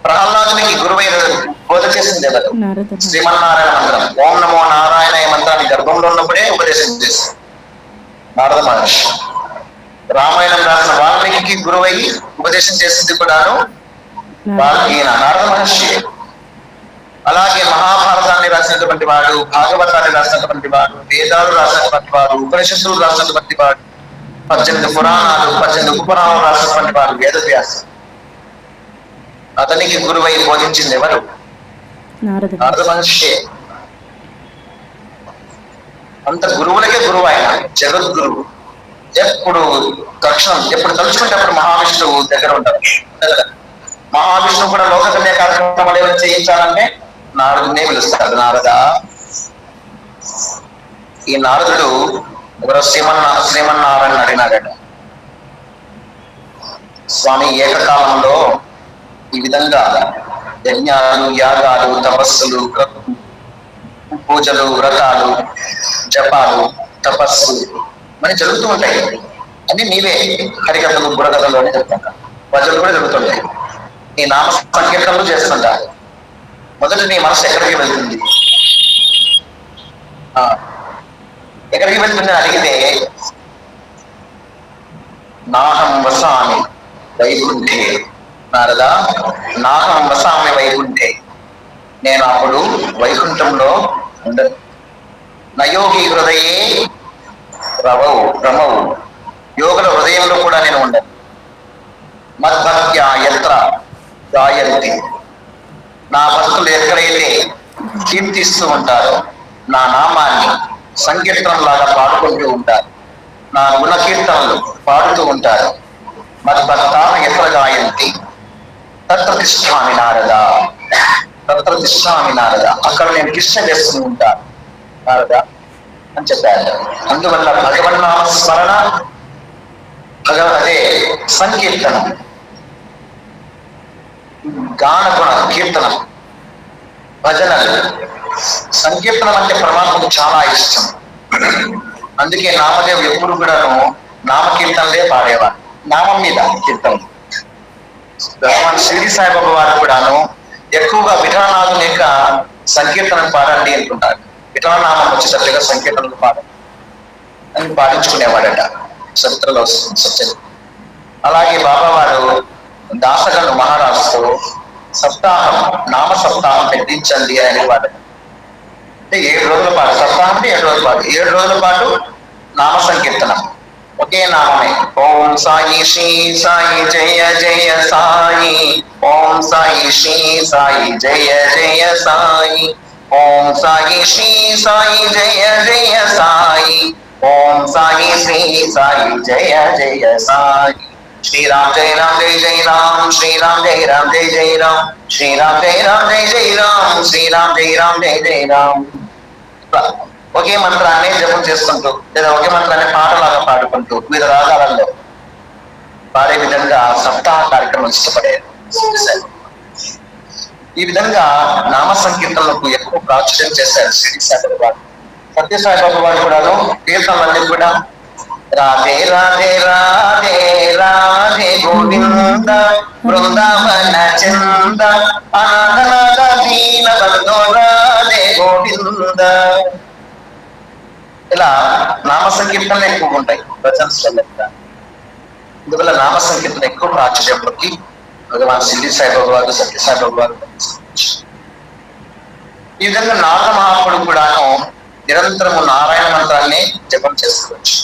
ప్రహ్లాదునికి గురువైన బోధ చేసింది ఎవరు? శ్రీమన్నారాయణ మంత్రం. ఓం నమో నారాయణ ఈ మంత్రాన్ని గర్భంలో ఉన్నప్పుడే ఉపదేశం చేసింది నారద మహర్షి. రామాయణం రాసిన వాల్మీకి గురువై ఉపదేశం చేసింది కూడాను నారద మహర్షి. అలాగే మహాభారతాన్ని రాసినటువంటి వాడు, భాగవతాన్ని రాసినటువంటి వాడు, వేదాలు రాసినటువంటి వాడు, ఉపనిషత్తులు రాసినటువంటి వాడు, 18 పురాణాలు 18 ఉపపురాణాలు రాసినటువంటి వాడు వేదవ్యాస. అతనికి గురువై బోధించింది ఎవరు? నారద మహర్షి. అంత గురువులకే గురువు ఆయన, జగద్గురువు. ఎప్పుడు తక్షణం ఎప్పుడు తలుచుకుంటే అప్పుడు మహావిష్ణువు దగ్గర ఉంటారు. మహావిష్ణువు కూడా లోక కన్య కార్యక్రమాలు ఏమైనా చేయించాలంటే నారదునే పిలుస్తాడు. నారద. ఈ నారదుడు ఎవరో శ్రీమన్నారాయణ అడిగినాడట, స్వామి ఏకకాలంలో ఈ విధంగా యజ్ఞాలు, యాగాలు, తపస్సులు, పూజలు, వ్రతాలు, జపాలు, తపస్సు అని జరుగుతూ ఉంటాయి. అన్ని నీవే హరికథలు, బుర్రకథలు అని చెప్తాను. భజనలు కూడా జరుగుతుంటాయి. నీ నామ సంకీర్తనలు చేస్తుంటా. మొదట నీ మనసు ఎక్కడికి వెళ్తుంది? ఎక్కడికి వెళ్తుంది అడిగితే, నాహం వసామి వైకుంఠే. నారద, నాహం వసామి వైకుంఠే, నేను అప్పుడు వైకుంఠంలో ఉండదు. నయోగి హృదయే రమవు, యోగుల హృదయంలో కూడా నేను ఉండను. మద్భక్త్యా యత్ర గాయంతి, నా భక్తులు ఎక్కడైతే కీర్తిస్తూ ఉంటారో, నా నామాన్ని సంకీర్తనలాగా పాడుకుంటూ ఉంటారు, నా గుణ కీర్తనలు పాడుతూ ఉంటారు. మద్భక్తాః యత్ర గాయంతి తత్ర తిష్ఠామి నారద, తత్ర తిష్ఠామి నారద, అక్కడ నేను కృష్ణ చేస్తూ ఉంటాను నారద అని చెప్పారు. అందువల్ల భగవన్నామ స్మరణ, అదే సంకీర్తనం, గానగుణ కీర్తనం, భజనలు. సంకీర్తనం అంటే పరమాత్మకు చాలా ఇష్టం. అందుకే నామదేవ్ ఎప్పుడు కూడాను నామకీర్తనలే పాడేవారు, నామం మీద కీర్తన. భగవాన్ షిరిడి సాయిబాబా వారు కూడాను ఎక్కువగా విఠలనాథుని యొక్క సంకీర్తన పాడండి అంటుంటారు. విఠలనామం వచ్చేటట్టుగా సంకీర్తనలు పాడండి అని పాటించుకునేవాడట చరిత్రలో సత్యం. అలాగే బాబా వారు దాసగను మహారాజుతో సప్తాహం, నామ సప్తాహం పెట్టించండి అనేవాడు. అంటే 7 రోజుల పాటు, సప్తాహం అంటే 7 రోజుల పాటు, 7 రోజుల పాటు నామ సంకీర్తనం, ఒకే నామమే. ఓం సాయి శ్రీ సాయి జయ జయ సాయి, ఓం సాయి శ్రీ సాయి జయ జయ సాయి, ఓం సాయి శ్రీ సాయి జయ జయ సాయి, ఓం సాయి శ్రీ సాయి జయ జయ సాయి. శ్రీరామ్ జయ రామ్ జయ జయ రామ్, శ్రీరామ్ జయ రామ్ జయ జయ రామ్, శ్రీరామ్ జయ రామ్ జయ జయ రామ్, శ్రీరామ్ జయ రామ్ జయ జయ రామ్. ఒకే మంత్రాన్ని జపం చేసుకుంటూ లేదా ఒకే మంత్రాన్ని పాటలాగా పాడుకుంటూ వివిధ రాగాలలో పాడే విధంగా సప్తాహ కార్యక్రమం ఇష్టపడేది. ఈ విధంగా నామ సంకీర్తనలకు ఎక్కువ ప్రాచుర్యం చేశారు షిరిడి సాయిబాబా వారు. సత్యసాయిబాబా వారు కూడా కీర్తనలన్నీ కూడా రాధే రాధే రాధే రాధే గోవింద బృందావన చంద అనాథనాథ దీన బంధో రాధే గోవింద, ఇలా నామ సంకీర్తనలు ఎక్కువ ఉంటాయి భజన్స్ వల్ల. అందువల్ల నామ సంకీర్తన ఎక్కువ ప్రాచుర్యంలోకి భగవాన్ షిరిడి సాయిబాబా వారు, సత్యసాయిబాబా వారు. ఈ విధంగా నారద మహాత్ముడు కూడాను నిరంతరము నారాయణ మంత్రాన్ని జపం చేసుకోవచ్చు.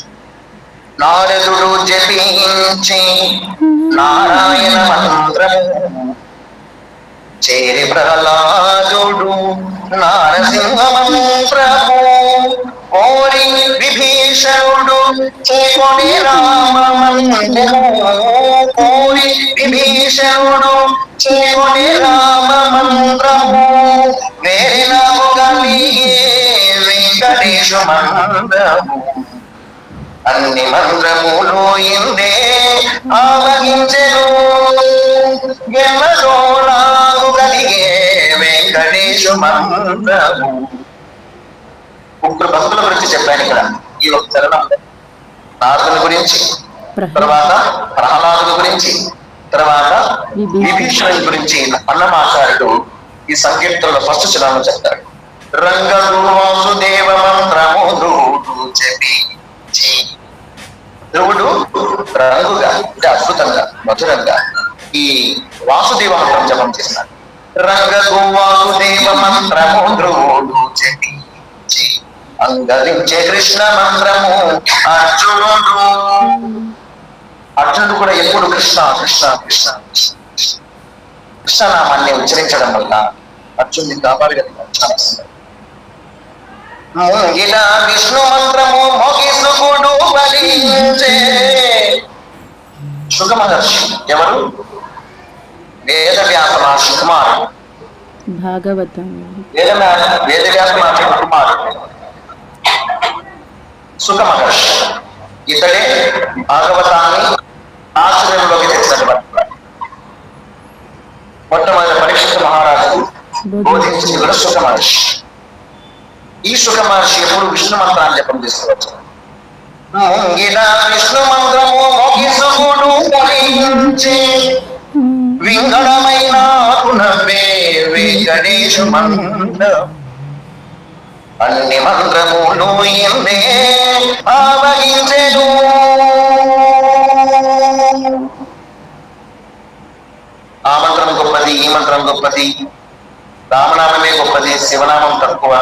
నారదుడు జపించి నారాయణ మంత్రము చేరి ప్రహ్లాదుడు నారసింహ మంత్రము కోరి విభీషణుడు చేకొని రామ మంత్రము, కోరి విభీషణుడు చేకొని రామ మంత్రము, వేరే నాకు కలిగే వెంకటేశు మంత్రము, అన్ని మంత్రములు ఇందే ఆవగించెను, ఎన్నడో నాకు కలిగే వెంకటేశు మంత్రము. ముగ్గురు భక్తుల గురించి చెప్పాను ఇక్కడ ఈ ఒక చరణం. నారదుని గురించి, తర్వాత ప్రహ్లాదుని గురించి, తర్వాత విభీషణుని గురించి అన్నమాచార్యుడు ఈ సంకీర్తనలో ఫస్ట్ చరణంలో చెప్తాడు. రంగడు వాసుదేవ మంత్రము చెప్పి ధ్రువుడు రంగుగా అంటే అద్భుతంగా మధురంగా ఈ వాసుదేవ మంత్రం జపం చేస్తున్నాడు. రంగకు వాసుదేవ మంత్రము ధ్రువుడు చెప్పి అంగరించే కృష్ణ మంత్రము అర్జునుడు. అర్జునుడు కూడా ఎప్పుడు కృష్ణ కృష్ణ కృష్ణ కృష్ణ. కృష్ణనామాన్ని ఉచ్చరించడం వల్ల అర్జునుడిని కాపాడగలిగాడు. ముంగిట విష్ణు మంత్రము మోగిసుకుడు ఫలించే. శుక మహర్షి ఎవరు? వేదవ్యాస మహర్షి కుమారుడు. భాగవతం. వేదవ్యాస మహర్షి కుమారుడు శుక మహర్షి. ఇతడే భాగవతాన్ని ఆచరణలోకి తెచ్చినటువంటి మొట్టమొదటి పరీక్షిత మహారాజు బోధించింది కూడా శుక మహర్షి. ఈ శుక మహర్షి ఎప్పుడు విష్ణు మంత్రాన్ని జపం చేసుకోవచ్చు. విష్ణు మంత్రము మోగిసుకుడు ఫలించే వింగళమైన వెంకటేశు మంత్రం అన్ని మంత్రములు ఎందే ఆవగించెను. ఆ మంత్రం గొప్పది, ఈ మంత్రం గొప్పది, రామనామమే గొప్పది, శివనామం తక్కువ,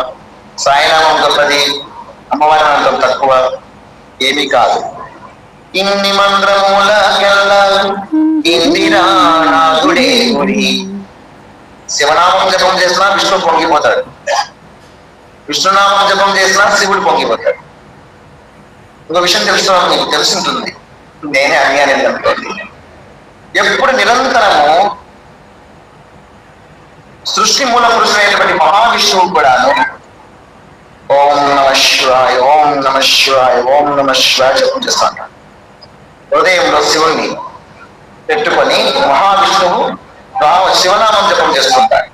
సాయినామం గొప్పది, అమ్మవారి నామం తక్కువ, ఏమీ కాదు. ఇన్ని మంత్రములకెల్లా ఇందిరా నాథుడే గురి. శివనామం జపం చేసినా విష్ణు పొంగిపోతాడు, విష్ణునామం జపం చేసినా శివుడు పొంగిపోతాడు. ఒక విషయం తెలుసుకోవాలి, మీకు తెలుసుంటుంది, నేనే అన్యాయం అనుకోండి. ఎప్పుడు నిరంతరము సృష్టి మూల పురుషుడైనటువంటి మహావిష్ణువు కూడాను ఓం నమ శివాయ, ఓం నమ శివాయ, ఓం నమ శివాయ జపం చేస్తాడు. హృదయంలో శివుణ్ణి పెట్టుకొని మహావిష్ణువు శివనామం జపం చేస్తుంటాడు.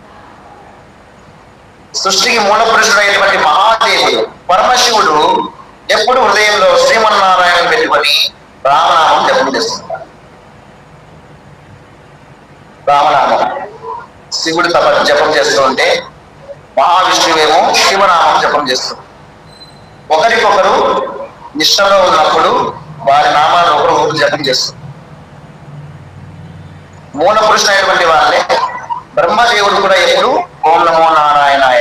సృష్టికి మూల పురుషుడైనటువంటి మహాదేవుడు పరమశివుడు ఎప్పుడు హృదయంలో శ్రీమన్నారాయణ పెట్టుకొని రామనామం జపం చేస్తుంటాడు. రామనామం శివుడు తప జపం చేస్తూ ఉంటే మహావిష్ణువేమో శివనామం జపం చేస్తుంది. ఒకరికొకరు నిష్టలో ఉన్నప్పుడు వారి నామాలు ఒకరు జపం చేస్తుంది. మూల పురుషుడైనటువంటి వాళ్ళే బ్రహ్మదేవుడు కూడా ఎప్పుడు ఓం నమో నారాయణాయ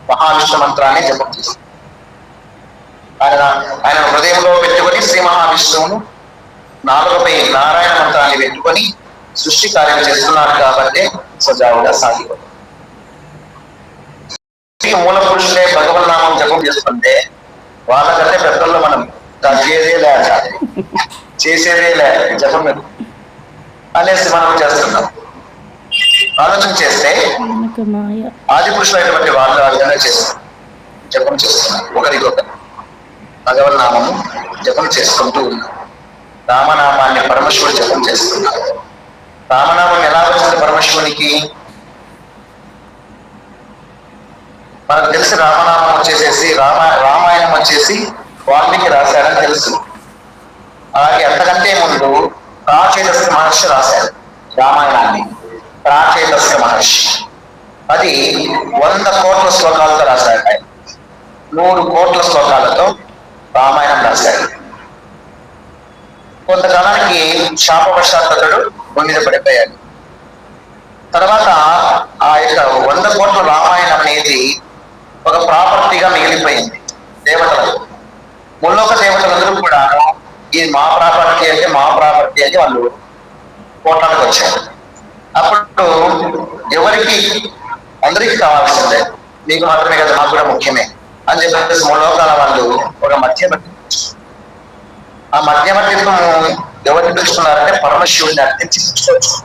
మహావిష్ణు మంత్రాన్ని జపం చేస్తుంది. ఆయన హృదయంలో పెట్టుకొని శ్రీ మహావిష్ణువును నాలుగుపై నారాయణ మంత్రాన్ని పెట్టుకొని సృష్టి కార్యం చేస్తున్నారు కాబట్టి సజావుగా సాగిపోతుంది. మూల పురుషులే భగవన్నామం జపం చేస్తుంటే వాళ్ళకంటే పెద్దల్లో మనం తగ్గేదే లేక చేసేదే లేక జపం అనేసి మనం చేస్తున్నాం. ఆలోచన చేస్తే ఆది పురుషులైనటువంటి వాళ్ళు ఆ విధంగా చేస్తారు, జపం చేస్తున్నారు. ఒకరికొకరు భగవన్నామము జపం చేసుకుంటూ ఉన్నారు. రామనామాన్ని పరమశివుడు జపం చేస్తున్నారు. రామనామం ఎలా వచ్చింది పరమశివునికి? మనకు తెలిసి రామనామం వచ్చేసేసి రామాయణం వచ్చేసి వాల్మీకి రాశాడని తెలుసు. అలాగే అంతకంటే ముందు ప్రాచేతస్క మహర్షి రాశాడు రామాయణాన్ని. ప్రాచేతస్క మహర్షి అది 100 కోట్ల శ్లోకాలతో రాశాడు. ఆయన 100 కోట్ల శ్లోకాలతో రామాయణం రాశాడు. కొంతకాలానికి శాపవశాత్తడు భూమి మీద పడిపోయాడు. తర్వాత ఆ యొక్క 100 కోట్ల రామాయణం అనేది ఒక ప్రాపర్టీగా మిగిలిపోయింది దేవతలకు. ముల్లోక దేవతలందరూ కూడా ఇది మా ప్రాపర్టీ అంటే మా ప్రాపర్టీ అని వాళ్ళు కోటానికి వచ్చారు. అప్పుడు ఎవరికి అందరికి కావాల్సిందే, మీకు మాత్రమే కదా, నాకు కూడా ముఖ్యమే అని చెప్పేసి ముల్లోకాల వాళ్ళు ఒక మధ్యవర్తి. ఆ మధ్యవర్తిత్వం ఎవరిని పిలుస్తున్నారంటే పరమశివుడిని అర్థించి పిలుచుకోవచ్చు.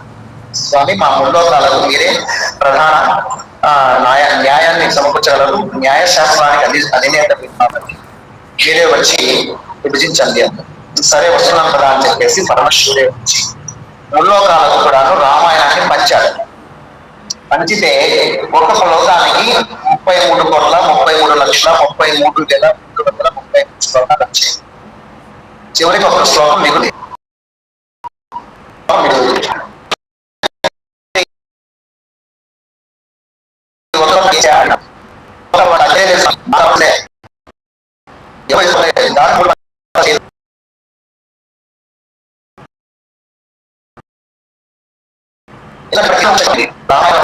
స్వామి మా ముల్లోకాలకు మీరే ప్రధాన న్యాయాన్ని సమకూర్చగలరు, న్యాయశాస్త్రానికి అధినేత కాబట్టి మీరే వచ్చి విభజించండి అంట. సరే వస్తున్నాం కదా అని చెప్పేసి పరమశివుడే వచ్చి ముల్లోకాలకు కూడా రామాయణాన్ని పంచాడు. పంచితే ఒక్కొక్క లోకానికి 33 కోట్ల 33 లక్షల 33,333 శ్లోకాలు వచ్చాయి. చివరికి ఒక శ్లోకం మిగులి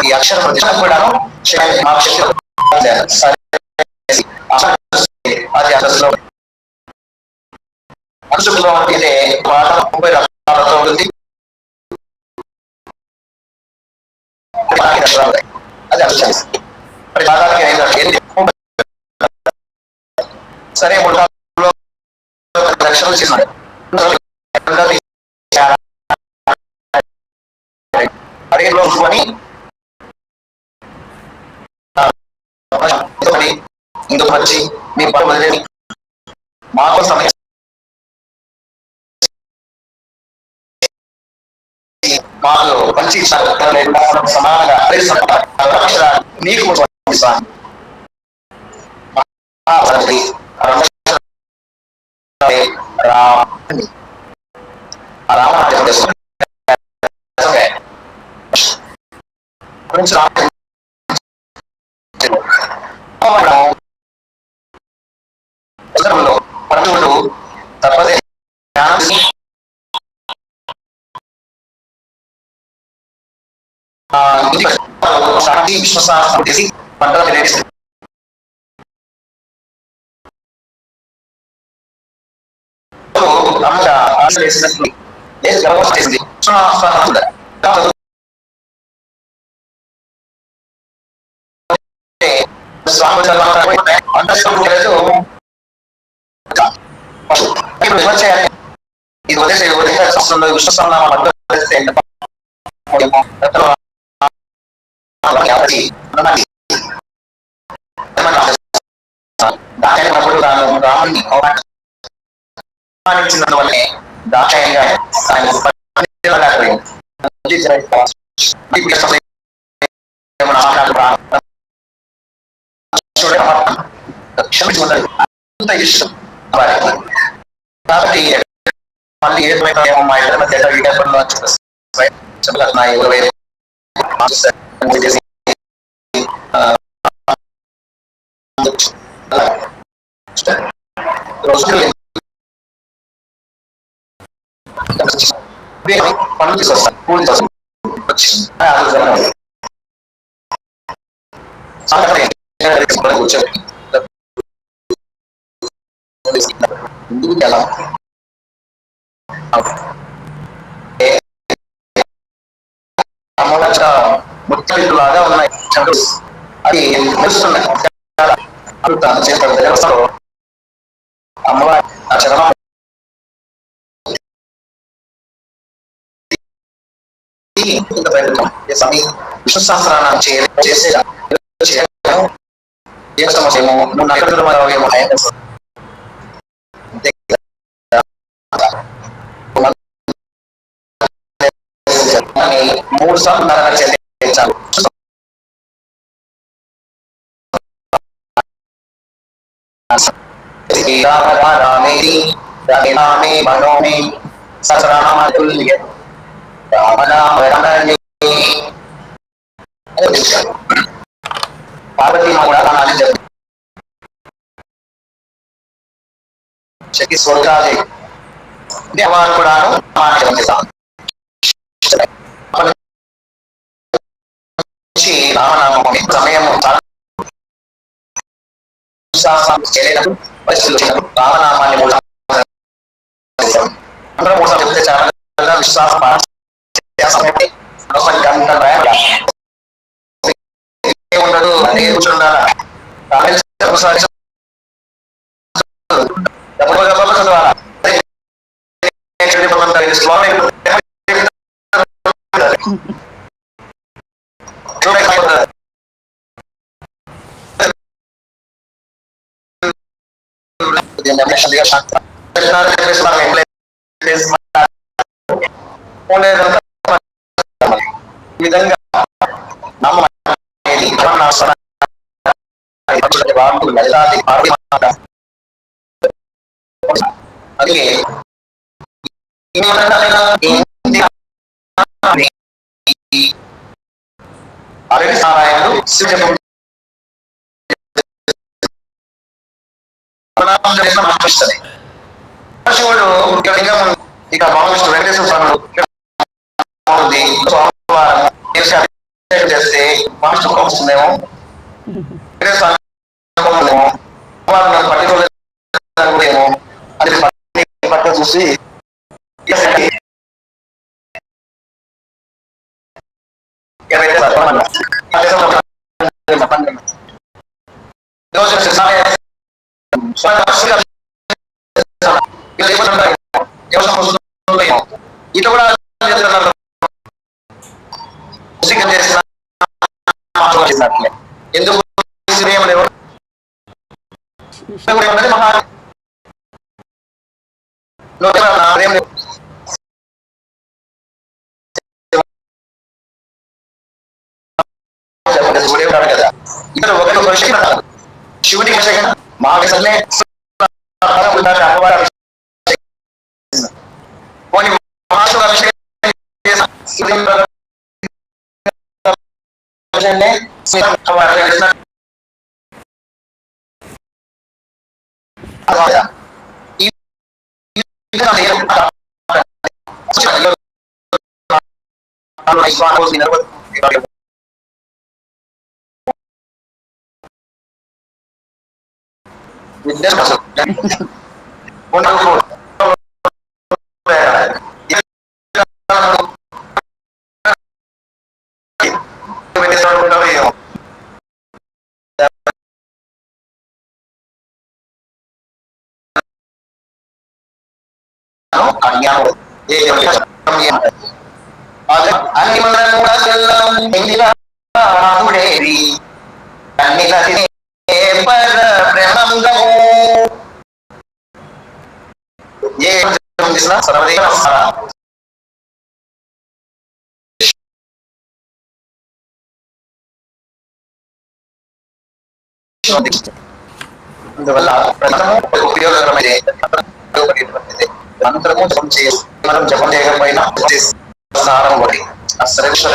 ఈ అక్షరం కూడాను అది అసలు మనసులో ఉంటే 30 రకాలతో ఉంది. సరే 3 లక్షలు చేసినాడు. అడిగిలో కొని ఇందుకు వచ్చి మీ పని వదిలేని మాకు సమయం మాకు మంచి సమానంగా నీకు తప్పదే శాంతి విశ్వాసం చేసి పంటలు తెలియజేస్తుంది. ఇది వదిలేసే విశ్వసంలో రాముని అవమానించినందువల్లే దాక్షాయంగా అంత ఇష్టం కాబట్టి మళ్ళీ ఏమైనా మా ఇద్దరి మధ్య చెప్పగలుగుతున్నా 20 పనులు తీసుకొస్తాను కూలి కూర్చొని ఎలా ముత్తలాగా ఉన్నాయి అది మెరుస్తున్నాయి. అమ్మవారి ఆ చరణం విశ్వశాస్త్రాన్ని చేసే ఏ సమస్యమో 3 సార్లు నరక చెల్లించాలి. పార్వతీ శక్తి స్వర్గాది దేవాన్ని కూడా రామనామం సమయం చేయలేనప్పుడు పరిస్థితులు వచ్చినప్పుడు రామనామాన్ని చెప్తే చాలా విశ్వాసం ఉండదు అనే కూర్చుండాలి. విధంగా అరవి సారాయణుడు శివుడు ఇక మహావిష్ణు వెంకటేశ్వర స్వామి చేస్తే మహావిష్ణు వస్తుందేమో పట్టిందేమో అది పట్ట చూసి ఇట్లా కూడా చేస్తున్నారు. ఎందుకు మహా కదా ఇక్కడ ఒక శివుడి మా అన్ని అందువల్ల ఉపయోగకరమైనది మంత్రము జపం చేసి మనం జపం చేయకపోయినా సారం ఒకటి అసరేశ్వర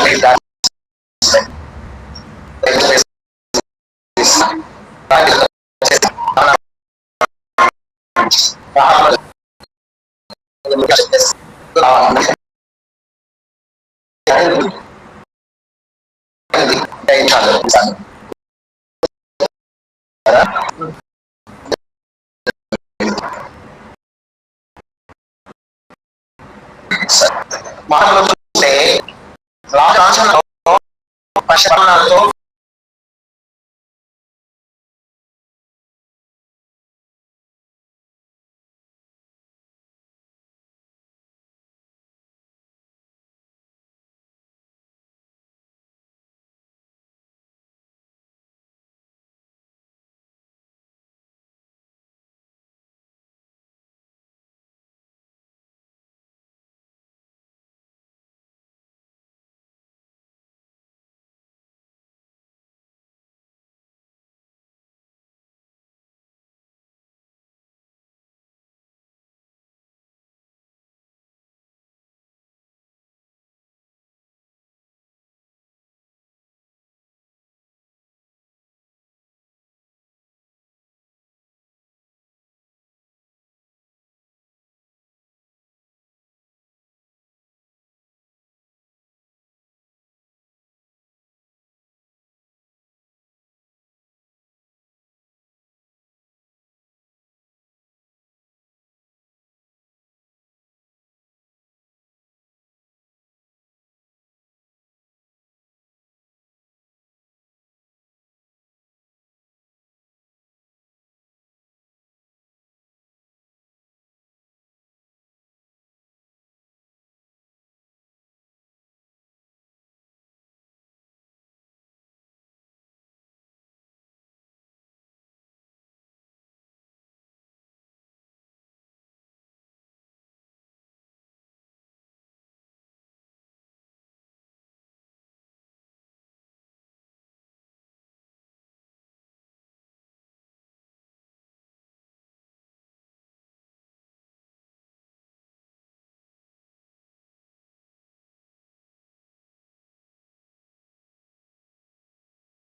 మహాత్ములు చూస్తే రాజాంశంలో పశుపాలనతో